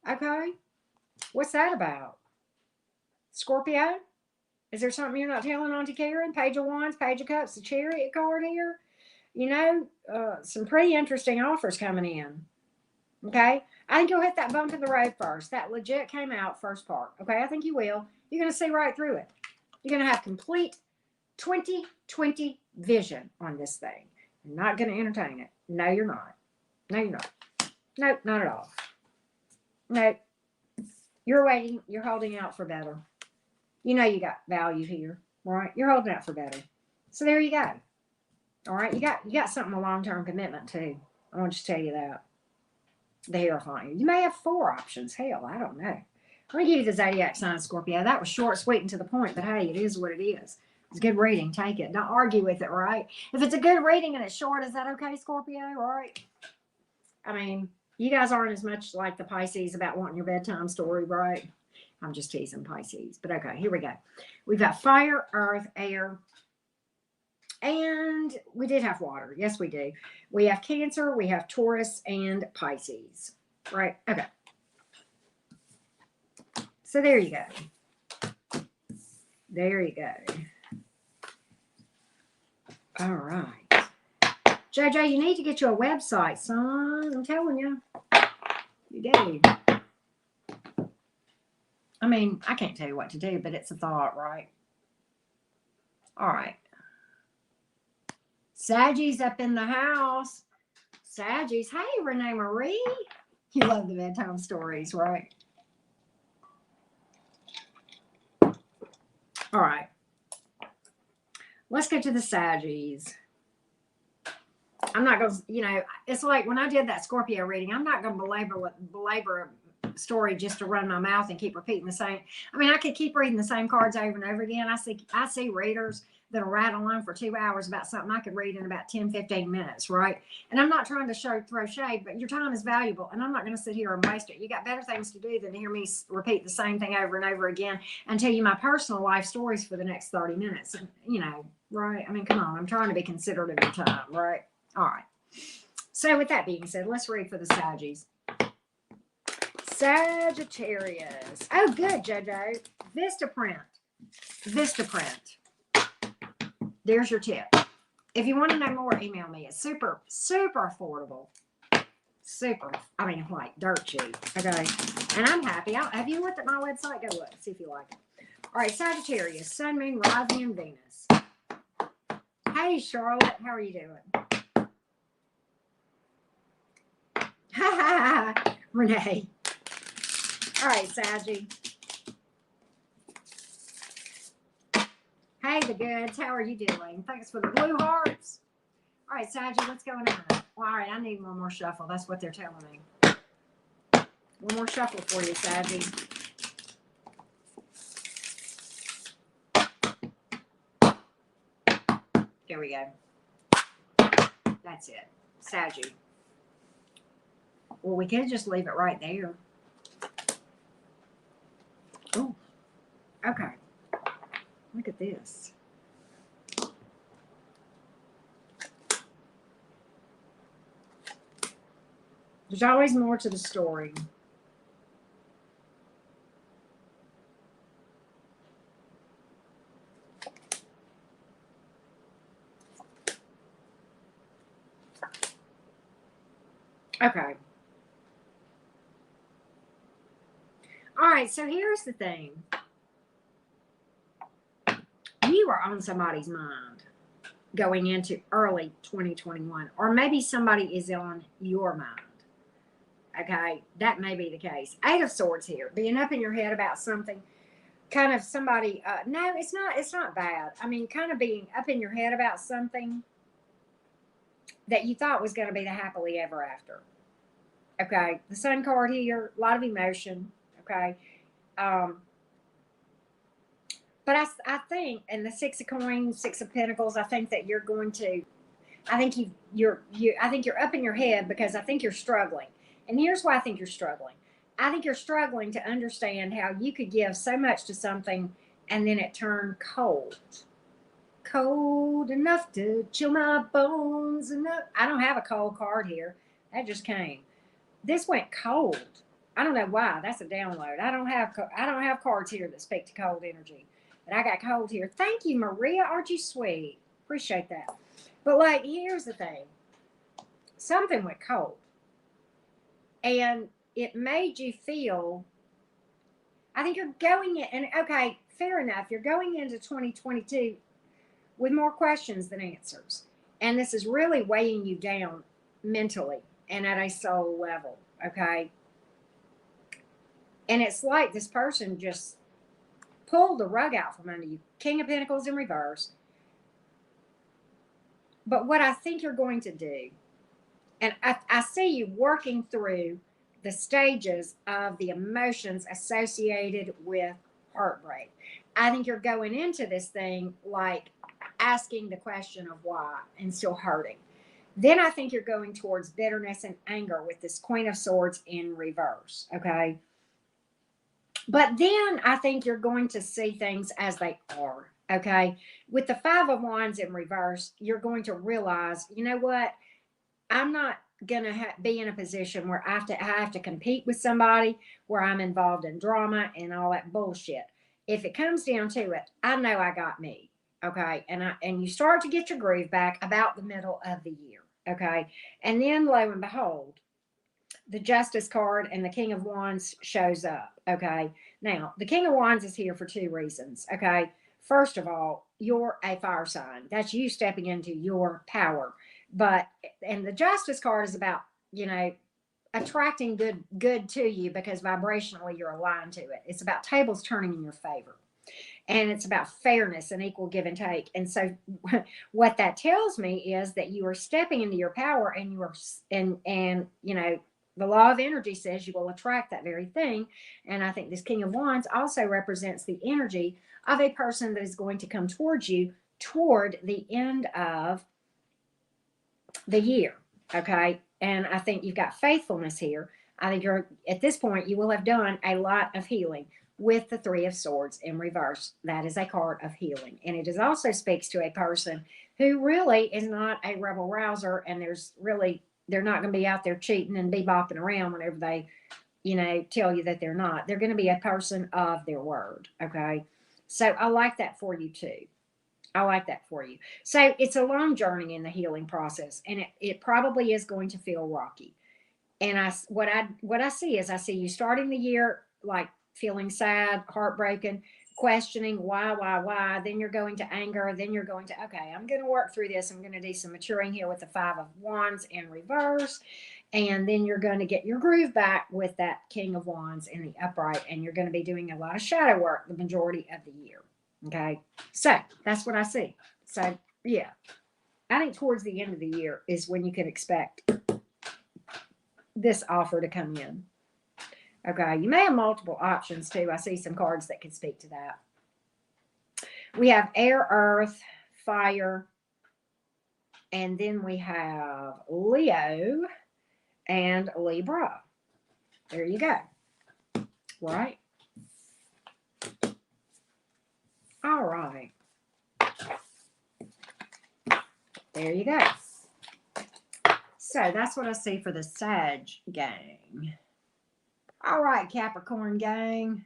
Okay. What's that about? Scorpio? Is there something you're not telling Auntie Karen? Page of Wands, Page of Cups, the chariot card here. You know, some pretty interesting offers coming in. Okay. I think you'll hit that bump in the road first. That legit came out first part. Okay. I think you will. You're going to see right through it. You're going to have complete 20/20 vision on this thing. You're not going to entertain it. No, you're not. No, you're not. Nope, not at all. Nope. You're waiting. You're holding out for better. You know you got value here, right? You're holding out for better. So there you go. All right. You got something, a long-term commitment too. I want to tell you that. The Hierophant. You may have 4 options. Hell, I don't know. I'm going to give you the zodiac sign, Scorpio. That was short, sweet, and to the point, but hey, it is what it is. It's good reading. Take it. Don't argue with it, right? If it's a good reading and it's short, is that okay, Scorpio? All right. I mean, you guys aren't as much like the Pisces about wanting your bedtime story, right? I'm just teasing Pisces. But okay, here we go. We've got fire, earth, air, and we did have water. Yes, we do. We have Cancer, we have Taurus, and Pisces. Right? Okay. So there you go. There you go. All right. JJ, you need to get you a website, son. I'm telling you. You do. I mean, I can't tell you what to do, but it's a thought, right? All right. Saggies up in the house. Saggies. Hey, Renee Marie. You love the bedtime stories, right? All right. Let's get to the Saggies. I'm not going to, you know, it's like when I did that Scorpio reading, I'm not going to belabor a story just to run my mouth and keep repeating the same. I mean, I could keep reading the same cards over and over again. I see readers that'll rattle on for 2 hours about something I could read in about 10, 15 minutes, right? And I'm not trying to throw shade, but your time is valuable, and I'm not going to sit here and waste it. You got better things to do than to hear me repeat the same thing over and over again and tell you my personal life stories for the next 30 minutes. You know, right? I mean, come on. I'm trying to be considerate of your time, right? All right. So with that being said, let's read for the Saggies. Sagittarius. Oh, good, JoJo. Vistaprint. Vistaprint. There's your tip. If you want to know more, email me. It's super, super affordable. Super. I mean, like dirt cheap. Okay. And I'm happy. Have you looked at my website? Go look. See if you like it. All right. Sagittarius. Sun, Moon, Rising, and Venus. Hey, Charlotte. How are you doing? Ha ha. Renee. All right, Saggy. Hey, the goods. How are you doing? Thanks for the blue hearts. All right, Saggy, what's going on? Well, all right, I need one more shuffle. That's what they're telling me. One more shuffle for you, Saggy. There we go. That's it. Saggy. Well, we could just leave it right there. Oh, okay. Look at this. There's always more to the story. Okay. All right, so here's the thing. You are on somebody's mind going into early 2021, or maybe somebody is on your mind. Okay, that may be the case. Eight of Swords here, being up in your head about something, kind of somebody. No, it's not. It's not bad. I mean, kind of being up in your head about something that you thought was going to be the happily ever after. Okay, the Sun card here, a lot of emotion. Okay, um, but I think, and the Six of Coins, Six of Pentacles, I think that you're going to. I think I think you're up in your head because I think you're struggling. And here's why I think you're struggling. I think you're struggling to understand how you could give so much to something and then it turned cold. Cold enough to chill my bones enough. I don't have a cold card here. That just came. This went cold. I don't know why. That's a download. I don't have cards here that speak to cold energy. And I got cold here. Thank you, Maria. Aren't you sweet? Appreciate that. But like, here's the thing. Something went cold. And it made you feel, I think you're going in, and okay, fair enough. You're going into 2022 with more questions than answers. And this is really weighing you down mentally and at a soul level. Okay. And it's like this person just pulled the rug out from under you. King of Pentacles in reverse. But what I think you're going to do, and I see you working through the stages of the emotions associated with heartbreak. I think you're going into this thing like asking the question of why and still hurting. Then I think you're going towards bitterness and anger with this Queen of Swords in reverse. Okay. But then I think you're going to see things as they are. Okay. With the Five of Wands in reverse, you're going to realize, you know what? I'm not going to be in a position where I have to compete with somebody, where I'm involved in drama and all that bullshit. If it comes down to it, I know I got me. Okay. And you start to get your groove back about the middle of the year. Okay. And then lo and behold, the Justice card and the King of Wands shows up. Okay. Now, the King of Wands is here for two reasons. Okay. First of all, you're a fire sign. That's you stepping into your power. But, and the Justice card is about, you know, attracting good to you because vibrationally you're aligned to it. It's about tables turning in your favor. And it's about fairness and equal give and take. And so what that tells me is that you are stepping into your power, and you are, and you know, the law of energy says you will attract that very thing. And I think this King of Wands also represents the energy of a person that is going to come towards you toward the end of the year. Okay. And I think you've got faithfulness here. I think you're at this point, you will have done a lot of healing with the Three of Swords in reverse. That is a card of healing. And it is also speaks to a person who really is not a rebel rouser. And they're not going to be out there cheating and bebopping around whenever they, you know, tell you that they're not. They're going to be a person of their word. Okay. So I like that for you too. I like that for you. So it's a long journey in the healing process, and it probably is going to feel rocky. And what I see is I see you starting the year like feeling sad, heartbroken, questioning why. Then you're going to anger. Then you're going to, okay, I'm going to work through this. I'm going to do some maturing here with the Five of Wands in reverse. And then you're going to get your groove back with that King of Wands in the upright. And you're going to be doing a lot of shadow work the majority of the year. Okay. So that's what I see. So yeah, I think towards the end of the year is when you can expect this offer to come in. Okay. You may have multiple options too. I see some cards that could speak to that. We have air, earth, fire, and then we have Leo and Libra. There you go. Right. All right. There you go. So that's what I see for the Sag gang. All right, Capricorn gang.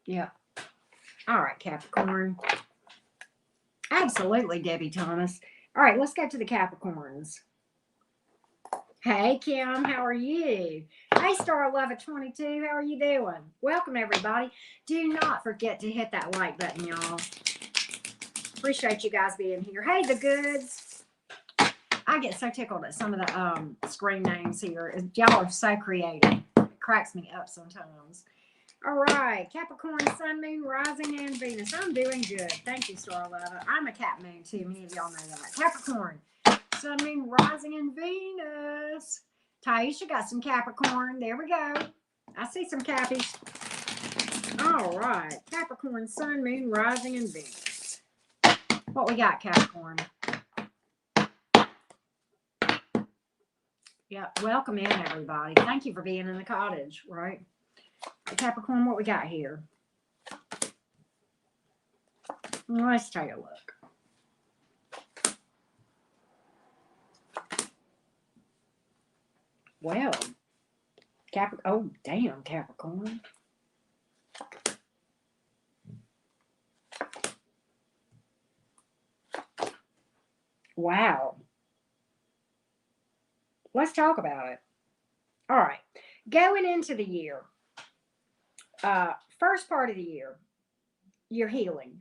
Yeah. All right, Capricorn. Absolutely, Debbie Thomas. All right, let's go to the Capricorns. Hey, Kim, how are you? Hey, Star Love at 22, how are you doing? Welcome, everybody. Do not forget to hit that like button, y'all. Appreciate you guys being here. Hey, the goods. I get so tickled at some of the screen names here. Y'all are so creative. It cracks me up sometimes. All right, Capricorn, Sun, Moon, Rising, and Venus. I'm doing good. Thank you, Star Love. I'm a Cap Moon, too. Many of y'all know that. Capricorn, Sun, Moon, Rising, and Venus. Taisha got some Capricorn. There we go. I see some Cappies. All right. Capricorn, Sun, Moon, Rising, and Venus. What we got, Capricorn? Yeah, welcome in, everybody. Thank you for being in the cottage, right? Capricorn, what we got here? Let's take a look. Well, oh, damn, Capricorn. Wow. Let's talk about it. All right. Going into the year, first part of the year, you're healing.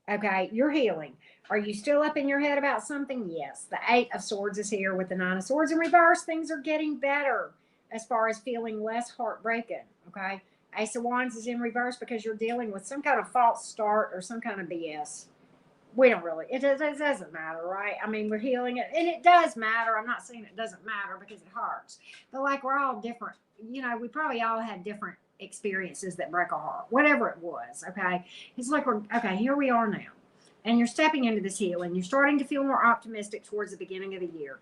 Okay, you're healing. Are you still up in your head about something? Yes. The Eight of Swords is here with the Nine of Swords in reverse. Things are getting better as far as feeling less heartbreaking. Okay. Ace of Wands is in reverse because you're dealing with some kind of false start or some kind of BS. We don't really, it doesn't matter, right? I mean, we're healing it, and it does matter. I'm not saying it doesn't matter because it hurts, but like we're all different. You know, we probably all had different experiences that break our heart, whatever it was. Okay. It's like okay, here we are now. And you're stepping into this healing. You're starting to feel more optimistic towards the beginning of the year.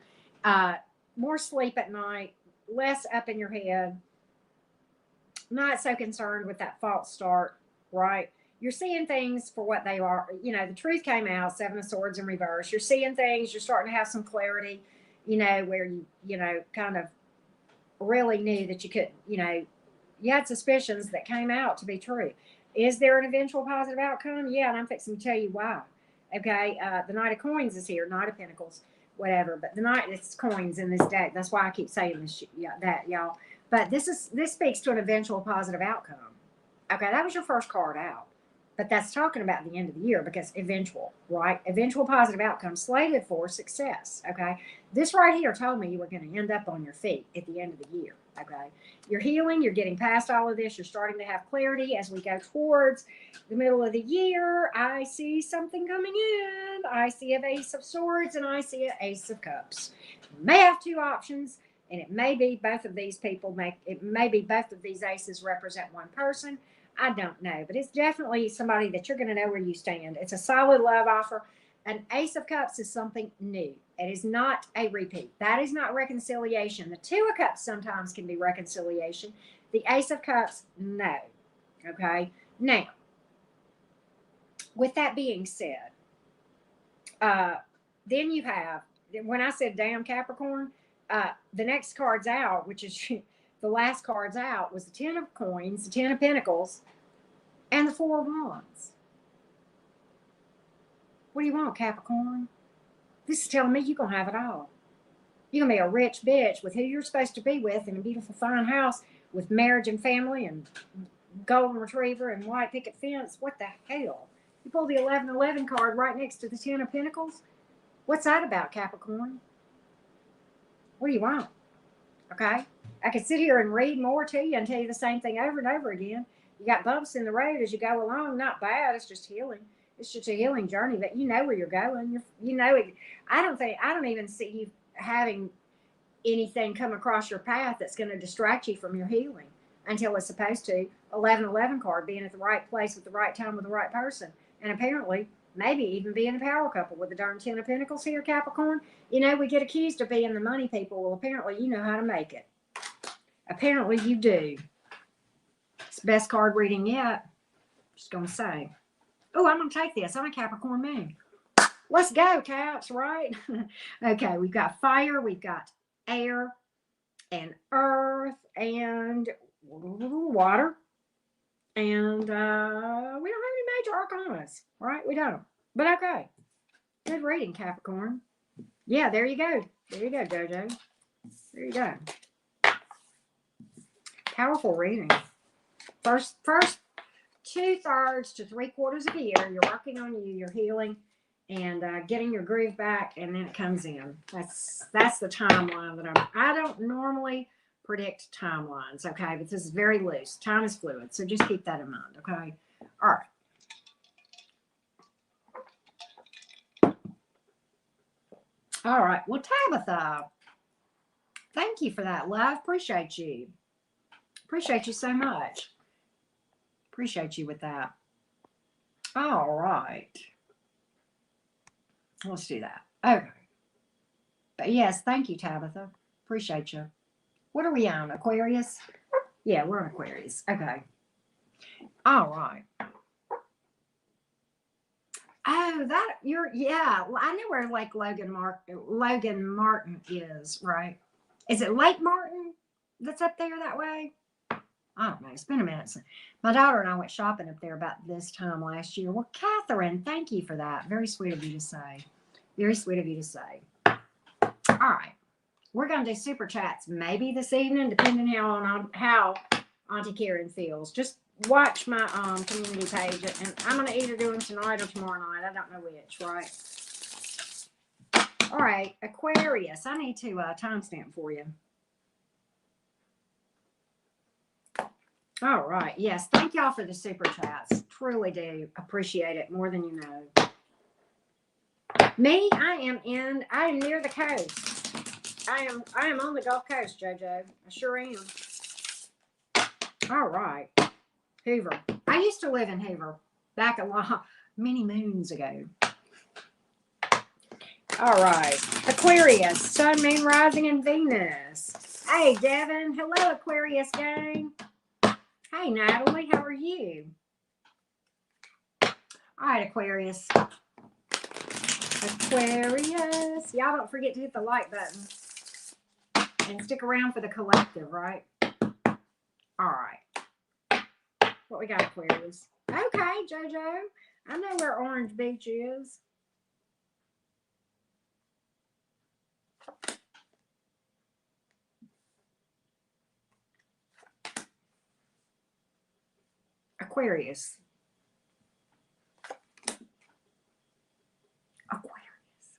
More sleep at night, less up in your head, not so concerned with that false start, right? You're seeing things for what they are. You know, the truth came out, Seven of Swords in reverse. You're seeing things, you're starting to have some clarity, you know, where you know, kind of really knew that you could, you know, you had suspicions that came out to be true. Is there an eventual positive outcome? Yeah, and I'm fixing to tell you why. Okay, the Knight of Coins is here, Knight of Pentacles, whatever. But the Knight, it's coins in this deck. That's why I keep saying this, that y'all. But this speaks to an eventual positive outcome. Okay, that was your first card out. But that's talking about the end of the year because eventual, right? Eventual positive outcome slated for success. Okay. This right here told me you were going to end up on your feet at the end of the year. Okay. You're healing. You're getting past all of this. You're starting to have clarity as we go towards the middle of the year. I see something coming in. I see an Ace of Swords and I see an Ace of Cups. You may have two options, and it may be both of these people it may be both of these aces represent one person. I don't know, but it's definitely somebody that you're going to know where you stand. It's a solid love offer. An Ace of Cups is something new. It is not a repeat. That is not reconciliation. The Two of Cups sometimes can be reconciliation. The Ace of Cups, no. Okay. Now, with that being said, then you have, when I said damn Capricorn, the next card's out, which is the last card's out, was the Ten of Coins, the Ten of Pentacles, and the Four of Wands. What do you want, Capricorn? This is telling me you're going to have it all. You're going to be a rich bitch with who you're supposed to be with in a beautiful, fine house with marriage and family and golden retriever and white picket fence. What the hell? You pull the 1111 card right next to the Ten of Pentacles. What's that about, Capricorn? What do you want? Okay. I could sit here and read more to you and tell you the same thing over and over again. You got bumps in the road as you go along. Not bad. It's just healing. It's just a healing journey that you know where you're going. You know it. I don't even see you having anything come across your path that's going to distract you from your healing until it's supposed to. 1111 card, being at the right place at the right time with the right person. And apparently, maybe even being a power couple with the darn Ten of Pentacles here, Capricorn. You know, we get accused of being the money people. Well, apparently you know how to make it. Apparently you do. It's the best card reading yet. Just going to say. Oh, I'm going to take this. I'm a Capricorn moon. Let's go, Caps, right? Okay, we've got fire, we've got air, and earth, and water. And we don't have any major arcanas, right? We don't. But okay. Good reading, Capricorn. Yeah, there you go. There you go, Jojo. There There you go. Powerful reading. First 2/3 to 3/4 of the year, you're working on you, you're healing, and getting your groove back, and then it comes in. That's the timeline that I don't normally predict timelines, okay? But this is very loose. Time is fluid, so just keep that in mind, okay? All right. All right. Well, Tabitha, thank you for that, love. Appreciate you. Appreciate you so much. Appreciate you with that. All right. Let's do that. Okay. But yes, thank you, Tabitha. Appreciate you. What are we on? Aquarius? Yeah, we're on Aquarius. Okay. All right. Oh, yeah. Well, I know where Lake Logan Martin is, right? Is it Lake Martin that's up there that way? I don't know. It's been a minute. My daughter and I went shopping up there about this time last year. Well, Catherine, thank you for that. Very sweet of you to say. Very sweet of you to say. All right. We're going to do super chats maybe this evening, depending on how Auntie Karen feels. Just watch my community page, and I'm going to either do them tonight or tomorrow night. I don't know which, right? All right, Aquarius. I need to timestamp for you. All right. Yes. Thank y'all for the super chats. Truly do appreciate it more than you know. Me, I am near the coast. I am on the Gulf Coast, JoJo. I sure am. All right. Hoover. I used to live in Hoover back many moons ago. All right. Aquarius, Sun, Moon, Rising, and Venus. Hey, Devin. Hello, Aquarius gang. Hey, Natalie. How are you? All right, Aquarius. Aquarius. Y'all don't forget to hit the like button. And stick around for the collective, right? All right. What we got, Aquarius? Okay, JoJo. I know where Orange Beach is. Aquarius. Aquarius.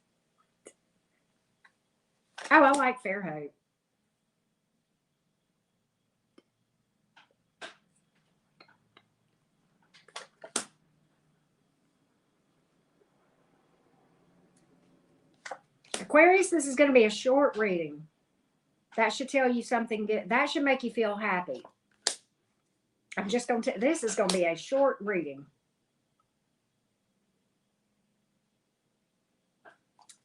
Oh, I like Fairhope. Aquarius, this is going to be a short reading. That should tell you something good. That should make you feel happy. I'm just going to, this is going to be a short reading.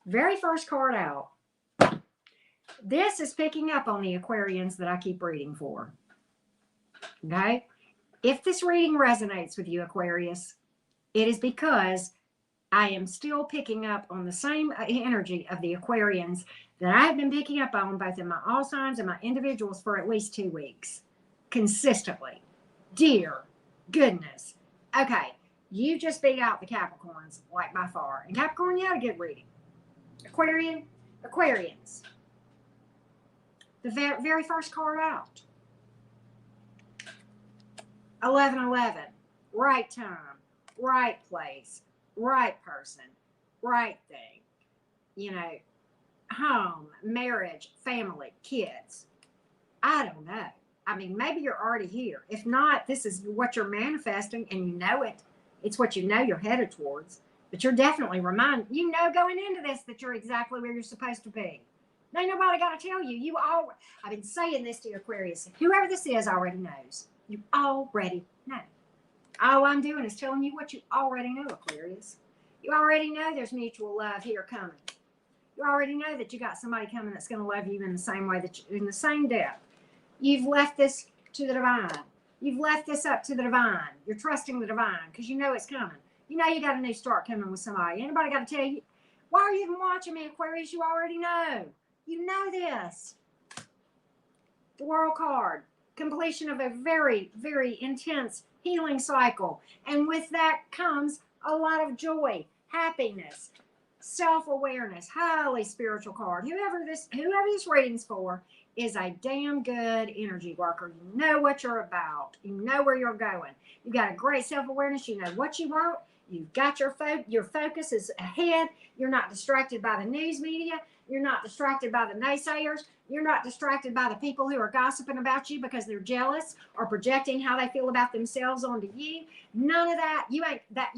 Very first card out. This is picking up on the Aquarians that I keep reading for. Okay? If this reading resonates with you, Aquarius, it is because I am still picking up on the same energy of the Aquarians that I have been picking up on both in my all signs and my individuals for at least 2 weeks. Consistently. Dear goodness. Okay. You just beat out the Capricorns, like by far. And Capricorn, you had a good reading. Aquarians. The very first card out. 11:11. Right time. Right place. Right person. Right thing. You know, home, marriage, family, kids. I don't know. I mean, maybe you're already here. If not, this is what you're manifesting and you know it. It's what you know you're headed towards. But you're definitely reminded, you know, going into this that you're exactly where you're supposed to be. Ain't nobody got to tell you. I've been saying this to Aquarius. Whoever this is already knows. You already know. All I'm doing is telling you what you already know, Aquarius. You already know there's mutual love here coming. You already know that you got somebody coming that's going to love you in the same way, in the same depth. You've left this to the divine. You've left this up to the divine. You're trusting the divine because you know it's coming. You know you got a new start coming with somebody. Anybody got to tell you? Why are you even watching me, Aquarius? You already know. You know this. The World card. Completion of a very, very intense healing cycle. And with that comes a lot of joy, happiness, self-awareness, highly spiritual card. Whoever this reading's for is a damn good energy worker. You know what you're about. You know where you're going. You've got a great self-awareness. You know what you want. You've got your focus is ahead. You're not distracted by the news media. You're not distracted by the naysayers. You're not distracted by the people who are gossiping about you because they're jealous or projecting how they feel about themselves onto you. None of that. You ain't that.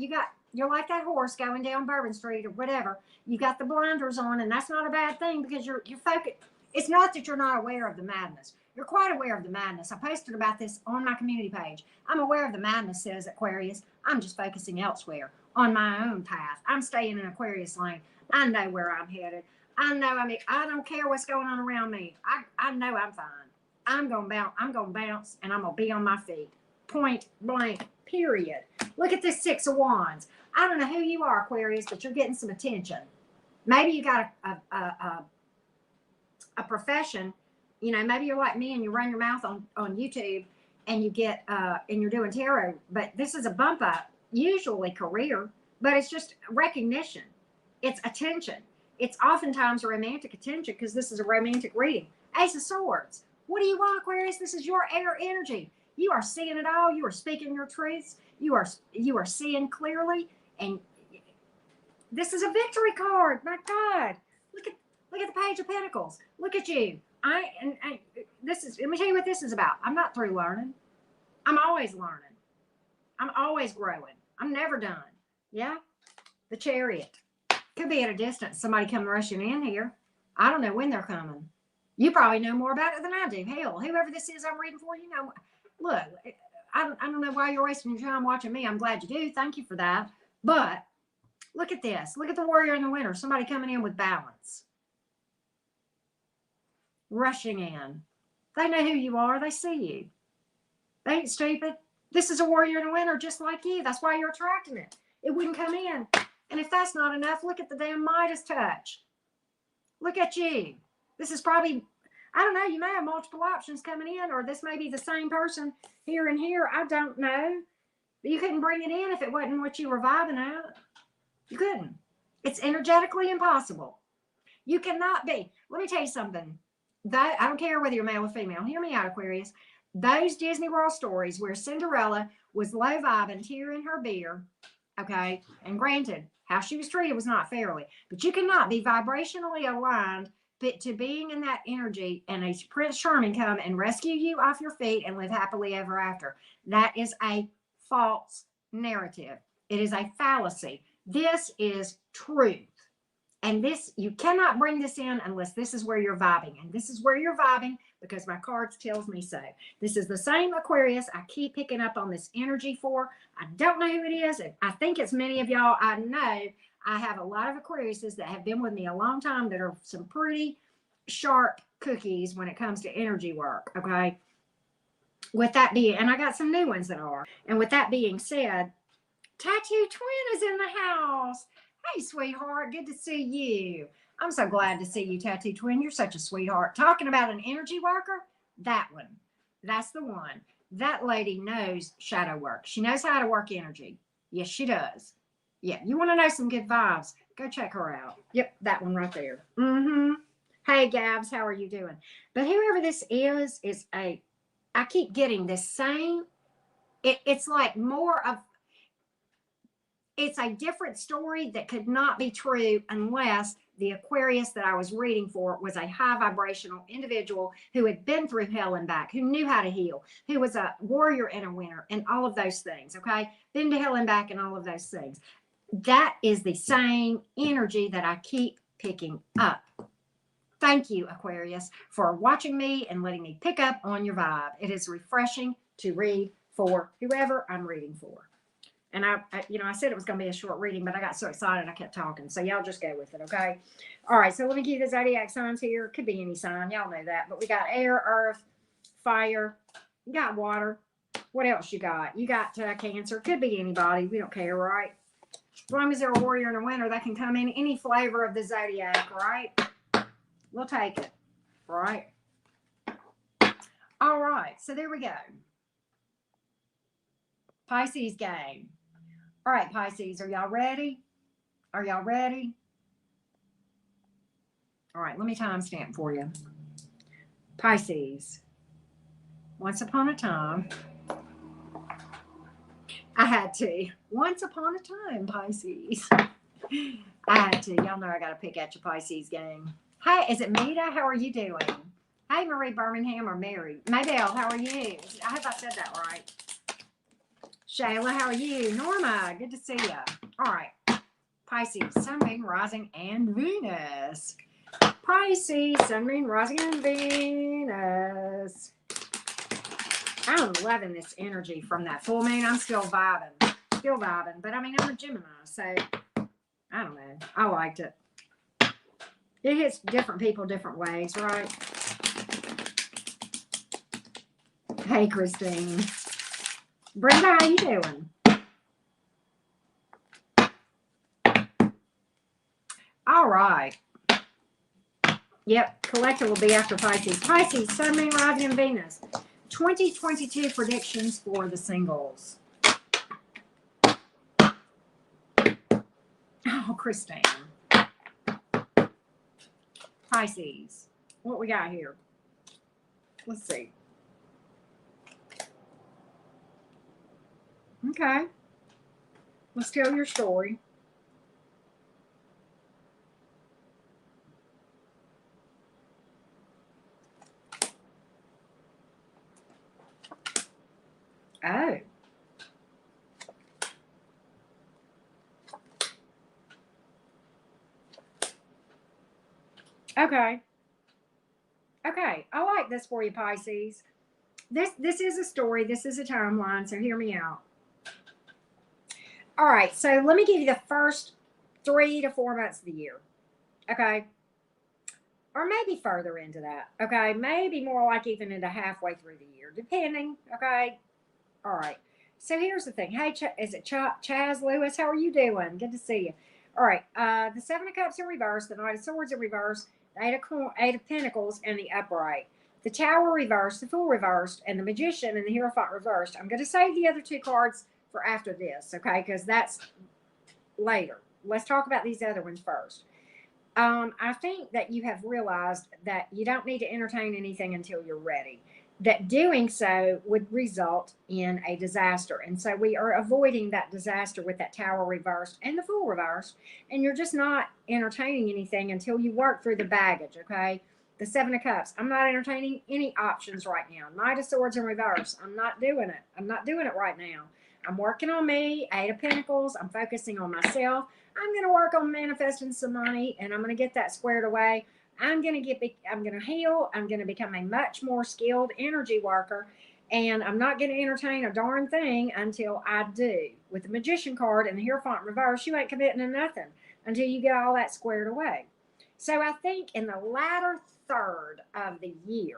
You're like that horse going down Bourbon Street or whatever. You got the blinders on, and that's not a bad thing because you're focused. It's not that you're not aware of the madness. You're quite aware of the madness. I posted about this on my community page. I'm aware of the madness, says Aquarius. I'm just focusing elsewhere on my own path. I'm staying in Aquarius lane. I know where I'm headed. I know. I mean, I don't care what's going on around me. I know I'm fine. I'm gonna bounce, and I'm gonna be on my feet. Point blank. Period. Look at this Six of Wands. I don't know who you are, Aquarius, but you're getting some attention. Maybe you got a profession. You know, maybe you're like me and you run your mouth on YouTube and you get and you're doing tarot, but this is a bump up, usually career, but it's just recognition. It's attention. It's oftentimes a romantic attention because this is a romantic reading. Ace of Swords. What do you want, Aquarius? This is your air energy. You are seeing it all. You are speaking your truths. You are seeing clearly, and this is a victory card. My God, look at the Page of Pentacles. Look at you. This is. Let me tell you what this is about. I'm not through learning. I'm always learning. I'm always growing. I'm never done. Yeah. The Chariot. Could be at a distance. Somebody come rushing in here. I don't know when they're coming. You probably know more about it than I do. Hell, whoever this is I'm reading for, you know. Look, I don't know why you're wasting your time watching me. I'm glad you do. Thank you for that. But look at this. Look at the Warrior in the Winter. Somebody coming in with balance. Rushing in. They know who you are. They see you. They ain't stupid. This is a Warrior in the Winter just like you. That's why you're attracting it. It wouldn't come in. And if that's not enough, look at the damn Midas touch. Look at you. This is probably, I don't know, you may have multiple options coming in, or this may be the same person here and here. I don't know. But you couldn't bring it in if it wasn't what you were vibing at. You couldn't. It's energetically impossible. You cannot be. Let me tell you something. That I don't care whether you're male or female. Hear me out, Aquarius. Those Disney World stories where Cinderella was low vibing, tearing her beer, okay, and granted, how she was treated was not fairly, but you cannot be vibrationally aligned to being in that energy and a Prince Charming come and rescue you off your feet and live happily ever after. That is a false narrative. It is a fallacy. This is truth. And this, you cannot bring this in unless this is where you're vibing. And this is where you're vibing because my cards tells me so. This is the same Aquarius I keep picking up on this energy for. I don't know who it is. I think it's many of y'all. I know I have a lot of Aquariuses that have been with me a long time that are some pretty sharp cookies when it comes to energy work. Okay. With that being, and I got some new ones that are. And with that being said, Tattoo Twin is in the house. Hey, sweetheart, good to see you. I'm so glad to see you, Tattoo Twin. You're such a sweetheart. Talking about an energy worker, that one. That's the one. That lady knows shadow work. She knows how to work energy. Yes, she does. Yeah, you want to know some good vibes, go check her out. Yep, that one right there. Hey, Gabs, how are you doing? But whoever this is I keep getting this same, it's like more of, it's a different story that could not be true unless the Aquarius that I was reading for was a high vibrational individual who had been through hell and back, who knew how to heal, who was a warrior in a winter and all of those things. Okay. Been to hell and back and all of those things. That is the same energy that I keep picking up. Thank you, Aquarius, for watching me and letting me pick up on your vibe. It is refreshing to read for whoever I'm reading for. And I said it was going to be a short reading, but I got so excited I kept talking. So y'all just go with it, okay? All right, so let me give you the zodiac signs here. Could be any sign. Y'all know that. But we got air, earth, fire. You got water. What else you got? You got Cancer. Could be anybody. We don't care, right? As long as they're a warrior in the winter, that can come in any flavor of the zodiac, right? We'll take it, right? All right, so there we go. Pisces game. All right, Pisces, are y'all ready? Are y'all ready? All right, let me timestamp for you. Pisces. Once upon a time, I had to. Once upon a time, Pisces. I had to. Y'all know I got to pick at your Pisces game. Hey, is it Mita? How are you doing? Hey, Marie Birmingham or Mary. Maybelle, how are you? I hope I said that right. Shayla, how are you? Norma, good to see you. All right. Pisces, Sun, Moon, Rising, and Venus. Pisces, Sun, Moon, Rising, and Venus. I'm loving this energy from that full moon. I'm still vibing. But I mean, I'm a Gemini, so I don't know. I liked it. It hits different people different ways, right? Hey, Christine. Brenda, how you doing? All right. Yep, collector will be after Pisces. Pisces, Sun, Moon, Rising, and Venus. 2022 predictions for the singles. Oh, Christine. Pisces. What we got here? Let's see. Okay. Let's tell your story. Oh. Okay. Okay. I like this for you, Pisces. This is a story. This is a timeline, so hear me out. All right. So let me give you the first 3 to 4 months of the year. Okay. Or maybe further into that. Okay. Maybe more like even into halfway through the year, depending. Okay. All right. So here's the thing. Hey, is it Chaz Lewis? How are you doing? Good to see you. All right. The Seven of Cups in reverse, the Knight of Swords in reverse, the Eight of Pentacles, and the upright. The Tower reversed, the Fool reversed, and the Magician and the Hierophant reversed. I'm going to save the other 2 cards for after this, okay? Because that's later. Let's talk about these other ones first. I think that you have realized that you don't need to entertain anything until you're ready. That doing so would result in a disaster. And so we are avoiding that disaster with that Tower reversed and the Fool reversed. And you're just not entertaining anything until you work through the baggage, okay? The Seven of Cups. I'm not entertaining any options right now. Knight of Swords in reverse. I'm not doing it. I'm not doing it right now. I'm working on me. Eight of Pentacles. I'm focusing on myself. I'm going to work on manifesting some money, and I'm going to get that squared away. I'm going to heal. I'm going to become a much more skilled energy worker, and I'm not going to entertain a darn thing until I do. With the Magician card and the Hierophant reverse, you ain't committing to nothing until you get all that squared away. So I think in the latter third of the year,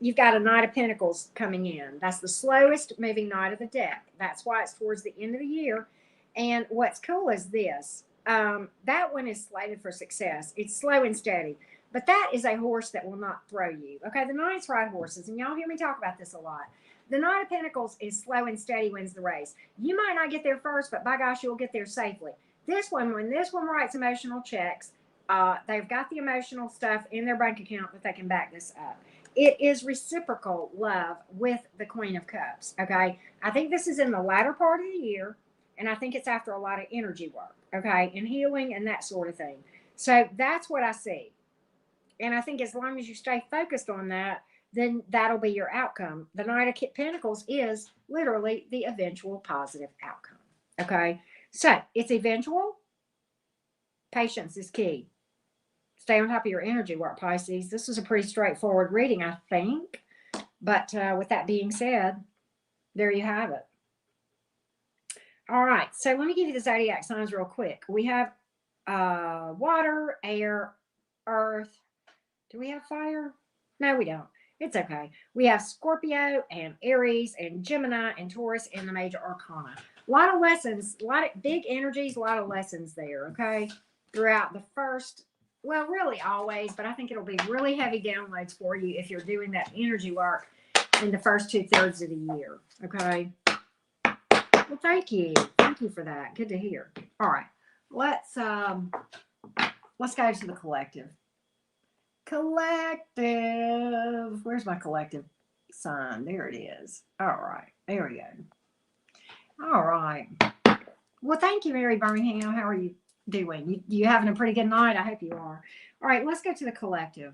you've got a Knight of Pentacles coming in. That's the slowest moving knight of the deck. That's why it's towards the end of the year. And what's cool is this. That one is slated for success. It's slow and steady. But that is a horse that will not throw you. Okay, the Knights ride horses, and y'all hear me talk about this a lot. The Knight of Pentacles is slow and steady wins the race. You might not get there first, but by gosh, you'll get there safely. This one, when this one writes emotional checks, they've got the emotional stuff in their bank account that they can back this up. It is reciprocal love with the Queen of Cups, okay? I think this is in the latter part of the year, and I think it's after a lot of energy work, okay, and healing and that sort of thing. So that's what I see. And I think as long as you stay focused on that, then that'll be your outcome. The Knight of Pentacles is literally the eventual positive outcome, okay? So it's eventual. Patience is key. Stay on top of your energy work, Pisces. This is a pretty straightforward reading, I think. But with that being said, there you have it. All right. So let me give you the zodiac signs real quick. We have water, air, earth. Do we have fire? No, we don't. It's okay. We have Scorpio and Aries and Gemini and Taurus in the major arcana. A lot of lessons, a lot of big energies, a lot of lessons there, okay? Throughout the first, well, really always, but I think it'll be really heavy downloads for you if you're doing that energy work in the first 2/3 of the year, okay? Well, thank you. Thank you for that. Good to hear. All right. Let's go to the collective. Collective. Where's my collective sign? There it is. All right. There we go. All right. Well, thank you, Mary Birmingham. How are you doing? You having a pretty good night? I hope you are. All right. Let's go to the collective.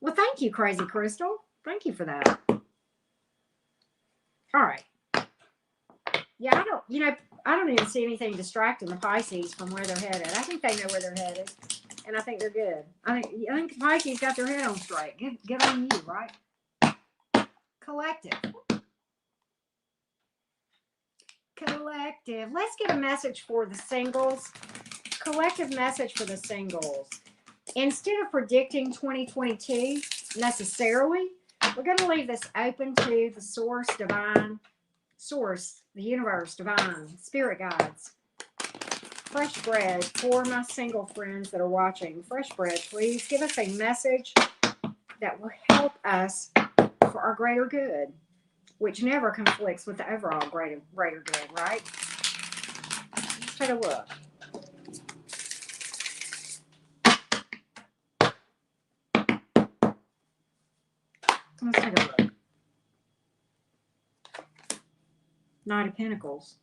Well, thank you, Crazy Crystal. Thank you for that. All right. Yeah, I don't even see anything distracting the Pisces from where they're headed. I think they know where they're headed, and I think they're good. I think the Pisces got their head on straight. Good on you, right? Collective. Collective. Let's get a message for the singles. Collective message for the singles. Instead of predicting 2022 necessarily, we're going to leave this open to the source, divine, source, the universe, divine, spirit guides. Fresh bread for my single friends that are watching. Fresh bread, please give us a message that will help us for our greater good, which never conflicts with the overall greater good, right? Let's take a look. Let's take a look. Knight of Pentacles.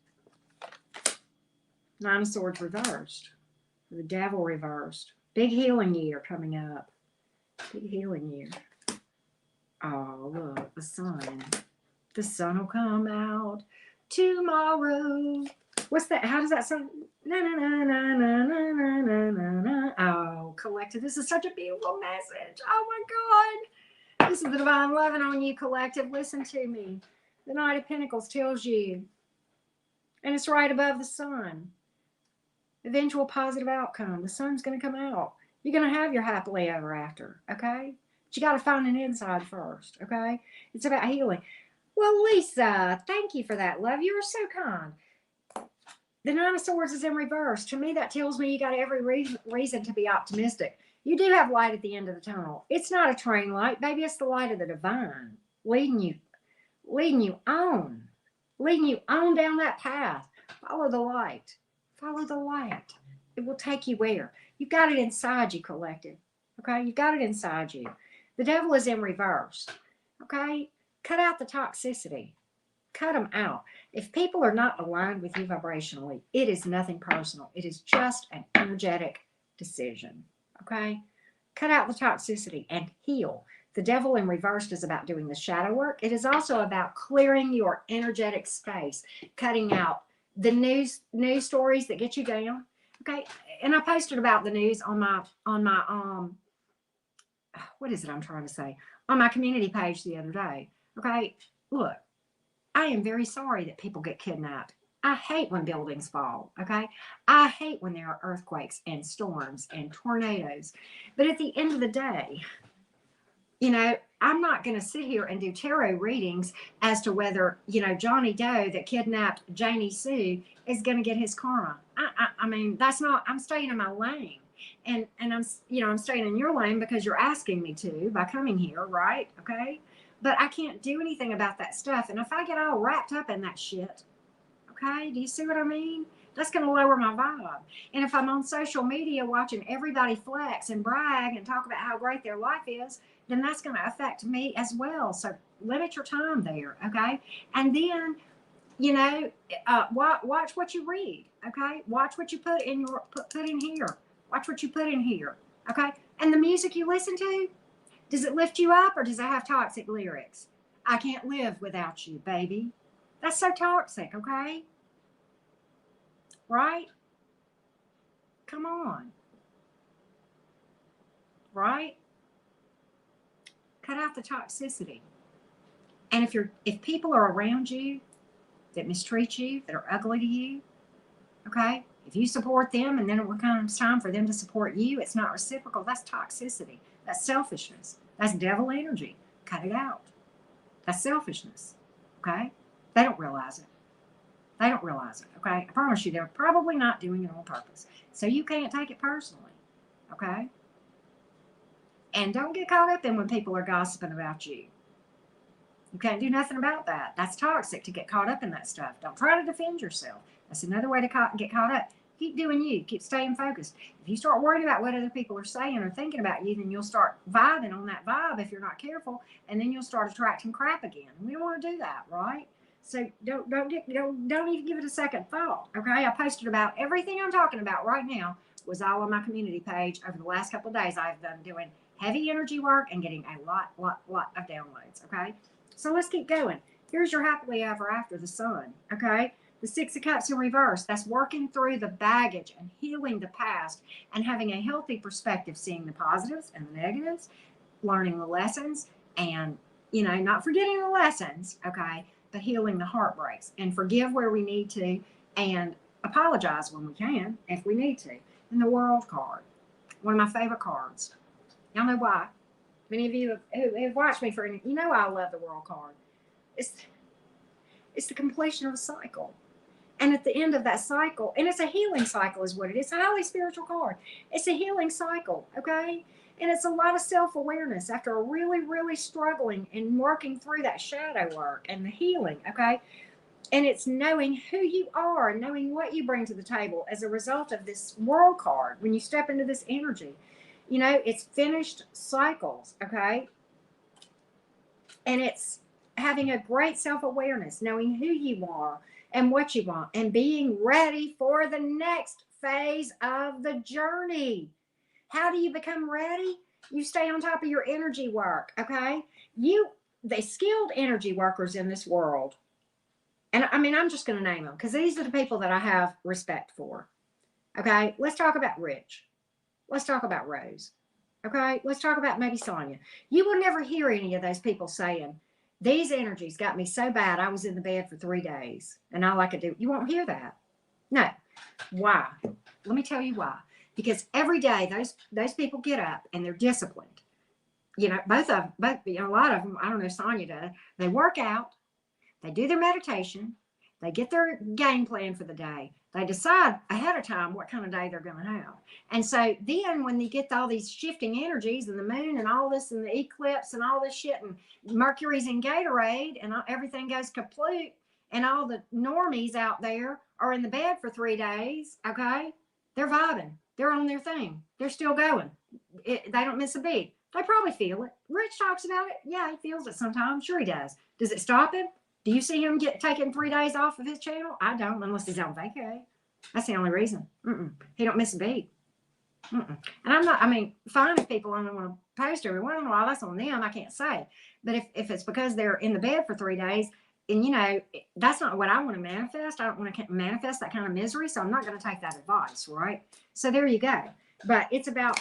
Nine of Swords reversed. The Devil reversed. Big healing year coming up. Big healing year. Oh, look, the sun. The sun will come out tomorrow. What's that? How does that sound? Na na na na na na na na na na. Oh, collective. This is such a beautiful message. Oh my God. This is the divine loving on you, collective. Listen to me. The Knight of Pentacles tells you, and it's right above the sun. Eventual positive outcome. The sun's going to come out. You're going to have your happily ever after, okay? But you got to find an inside first, okay? It's about healing. Well, Lisa, thank you for that, love. You are so kind. The Nine of Swords is in reverse. To me, that tells me you got every reason to be optimistic. You do have light at the end of the tunnel. It's not a train light, baby. It's the light of the divine leading you on down that path. Follow the light. Follow the light. It will take you where? You've got it inside you, collective. Okay? You've got it inside you. The Devil is in reverse. Okay? Cut out the toxicity. Cut them out. If people are not aligned with you vibrationally, it is nothing personal. It is just an energetic decision. Okay? Cut out the toxicity and heal. The Devil in reverse is about doing the shadow work. It is also about clearing your energetic space, cutting out the news stories that get you down. Okay? And I posted about the news on my what is it I'm trying to say? On my community page the other day. Okay? Look, I am very sorry that people get kidnapped. I hate when buildings fall, okay? I hate when there are earthquakes and storms and tornadoes. But at the end of the day, you know, I'm not going to sit here and do tarot readings as to whether, you know, Johnny Doe that kidnapped Janie Sue is going to get his karma. I mean, that's not, I'm staying in my lane. And I'm staying in your lane because you're asking me to by coming here, right? Okay? But I can't do anything about that stuff. And if I get all wrapped up in that shit, okay, do you see what I mean? That's going to lower my vibe. And if I'm on social media watching everybody flex and brag and talk about how great their life is, then that's going to affect me as well. So limit your time there, okay? And then, you know, watch what you read, okay? Watch what you put in here. Watch what you put in here, okay? And the music you listen to, does it lift you up or does it have toxic lyrics? I can't live without you, baby. That's so toxic, okay? Right? Come on. Right? Cut out the toxicity. And if people are around you that mistreat you, that are ugly to you, okay? If you support them and then it comes time for them to support you, it's not reciprocal. That's toxicity. That's selfishness. That's devil energy. Cut it out. That's selfishness. Okay? They don't realize it. They don't realize it. Okay? I promise you, they're probably not doing it on purpose. So you can't take it personally. Okay? And don't get caught up in when people are gossiping about you. You can't do nothing about that. That's toxic to get caught up in that stuff. Don't try to defend yourself. That's another way to get caught up. Keep doing you. Keep staying focused. If you start worrying about what other people are saying or thinking about you, then you'll start vibing on that vibe if you're not careful, and then you'll start attracting crap again. We don't want to do that, right? So don't even give it a second thought. Okay, I posted about everything I'm talking about right now was all on my community page over the last couple of days. I've been doing heavy energy work and getting a lot of downloads. Okay, so let's keep going. Here's your happily ever after, the Sun. Okay. The Six of Cups in reverse, that's working through the baggage and healing the past and having a healthy perspective, seeing the positives and the negatives, learning the lessons and, not forgetting the lessons, okay, but healing the heartbreaks and forgive where we need to and apologize when we can, if we need to. And the World card, one of my favorite cards. Y'all know why. Many of you who have watched me for, I love the World card. It's the completion of a cycle. And at the end of that cycle, and it's a healing cycle is what it is. It's a highly spiritual card. It's a healing cycle, okay? And it's a lot of self-awareness after really struggling and working through that shadow work and the healing, okay? And it's knowing who you are, knowing what you bring to the table as a result of this World card when you step into this energy. It's finished cycles, okay? And it's having a great self-awareness, knowing who you are and what you want, and being ready for the next phase of the journey. How do you become ready? You stay on top of your energy work, okay? The skilled energy workers in this world, and I'm just going to name them because these are the people that I have respect for, okay? Let's talk about Rich. Let's talk about Rose, okay? Let's talk about maybe Sonia. You will never hear any of those people saying, these energies got me so bad I was in the bed for 3 days and all I could do. You won't hear that. No. Why? Let me tell you why. Because every day those people get up and they're disciplined. A lot of them, I don't know, Sonia does, they work out, they do their meditation, they get their game plan for the day. They decide ahead of time what kind of day they're going to have. And so then when you get all these shifting energies and the moon and all this and the eclipse and all this shit and Mercury's in Gatorade and everything goes kaput and all the normies out there are in the bed for 3 days, okay? They're vibing. They're on their thing. They're still going. They don't miss a beat. They probably feel it. Rich talks about it. Yeah, he feels it sometimes. Sure he does. Does it stop him? Do you see him taking 3 days off of his channel? I don't, unless he's on vacay. That's the only reason. He don't miss a beat. And fine if people only want to post every once in a while, that's on them. I can't say. But if it's because they're in the bed for 3 days, and that's not what I want to manifest. I don't want to manifest that kind of misery, so I'm not going to take that advice, right? So there you go. But it's about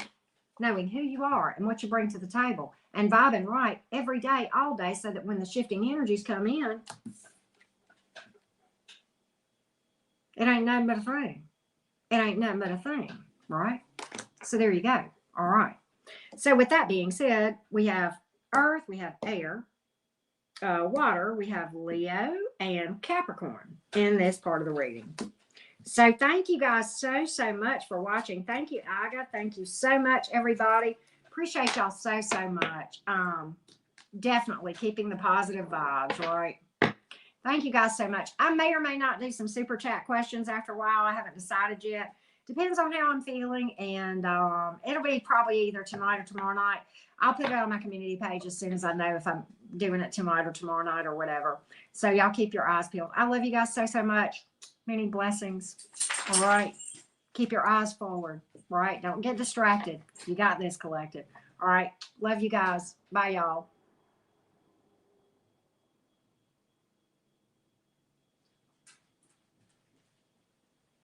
knowing who you are and what you bring to the table and vibing right every day, all day, so that when the shifting energies come in, it ain't nothing but a thing. It ain't nothing but a thing, right? So there you go. All right. So with that being said, we have Earth, we have air, water, we have Leo and Capricorn in this part of the reading. So thank you guys so much for watching. Thank you, Aga. Thank you so much, everybody. Appreciate y'all so much. Definitely keeping the positive vibes, right? Thank you guys so much. I may or may not do some super chat questions after a while. I haven't decided yet. Depends on how I'm feeling, and it'll be probably either tonight or tomorrow night. I'll put it on my community page as soon as I know if I'm doing it tonight or tomorrow night or whatever. So y'all keep your eyes peeled. I love you guys so much. Many blessings. All right. Keep your eyes forward. Right. Don't get distracted. You got this, collective. All right. Love you guys. Bye, y'all.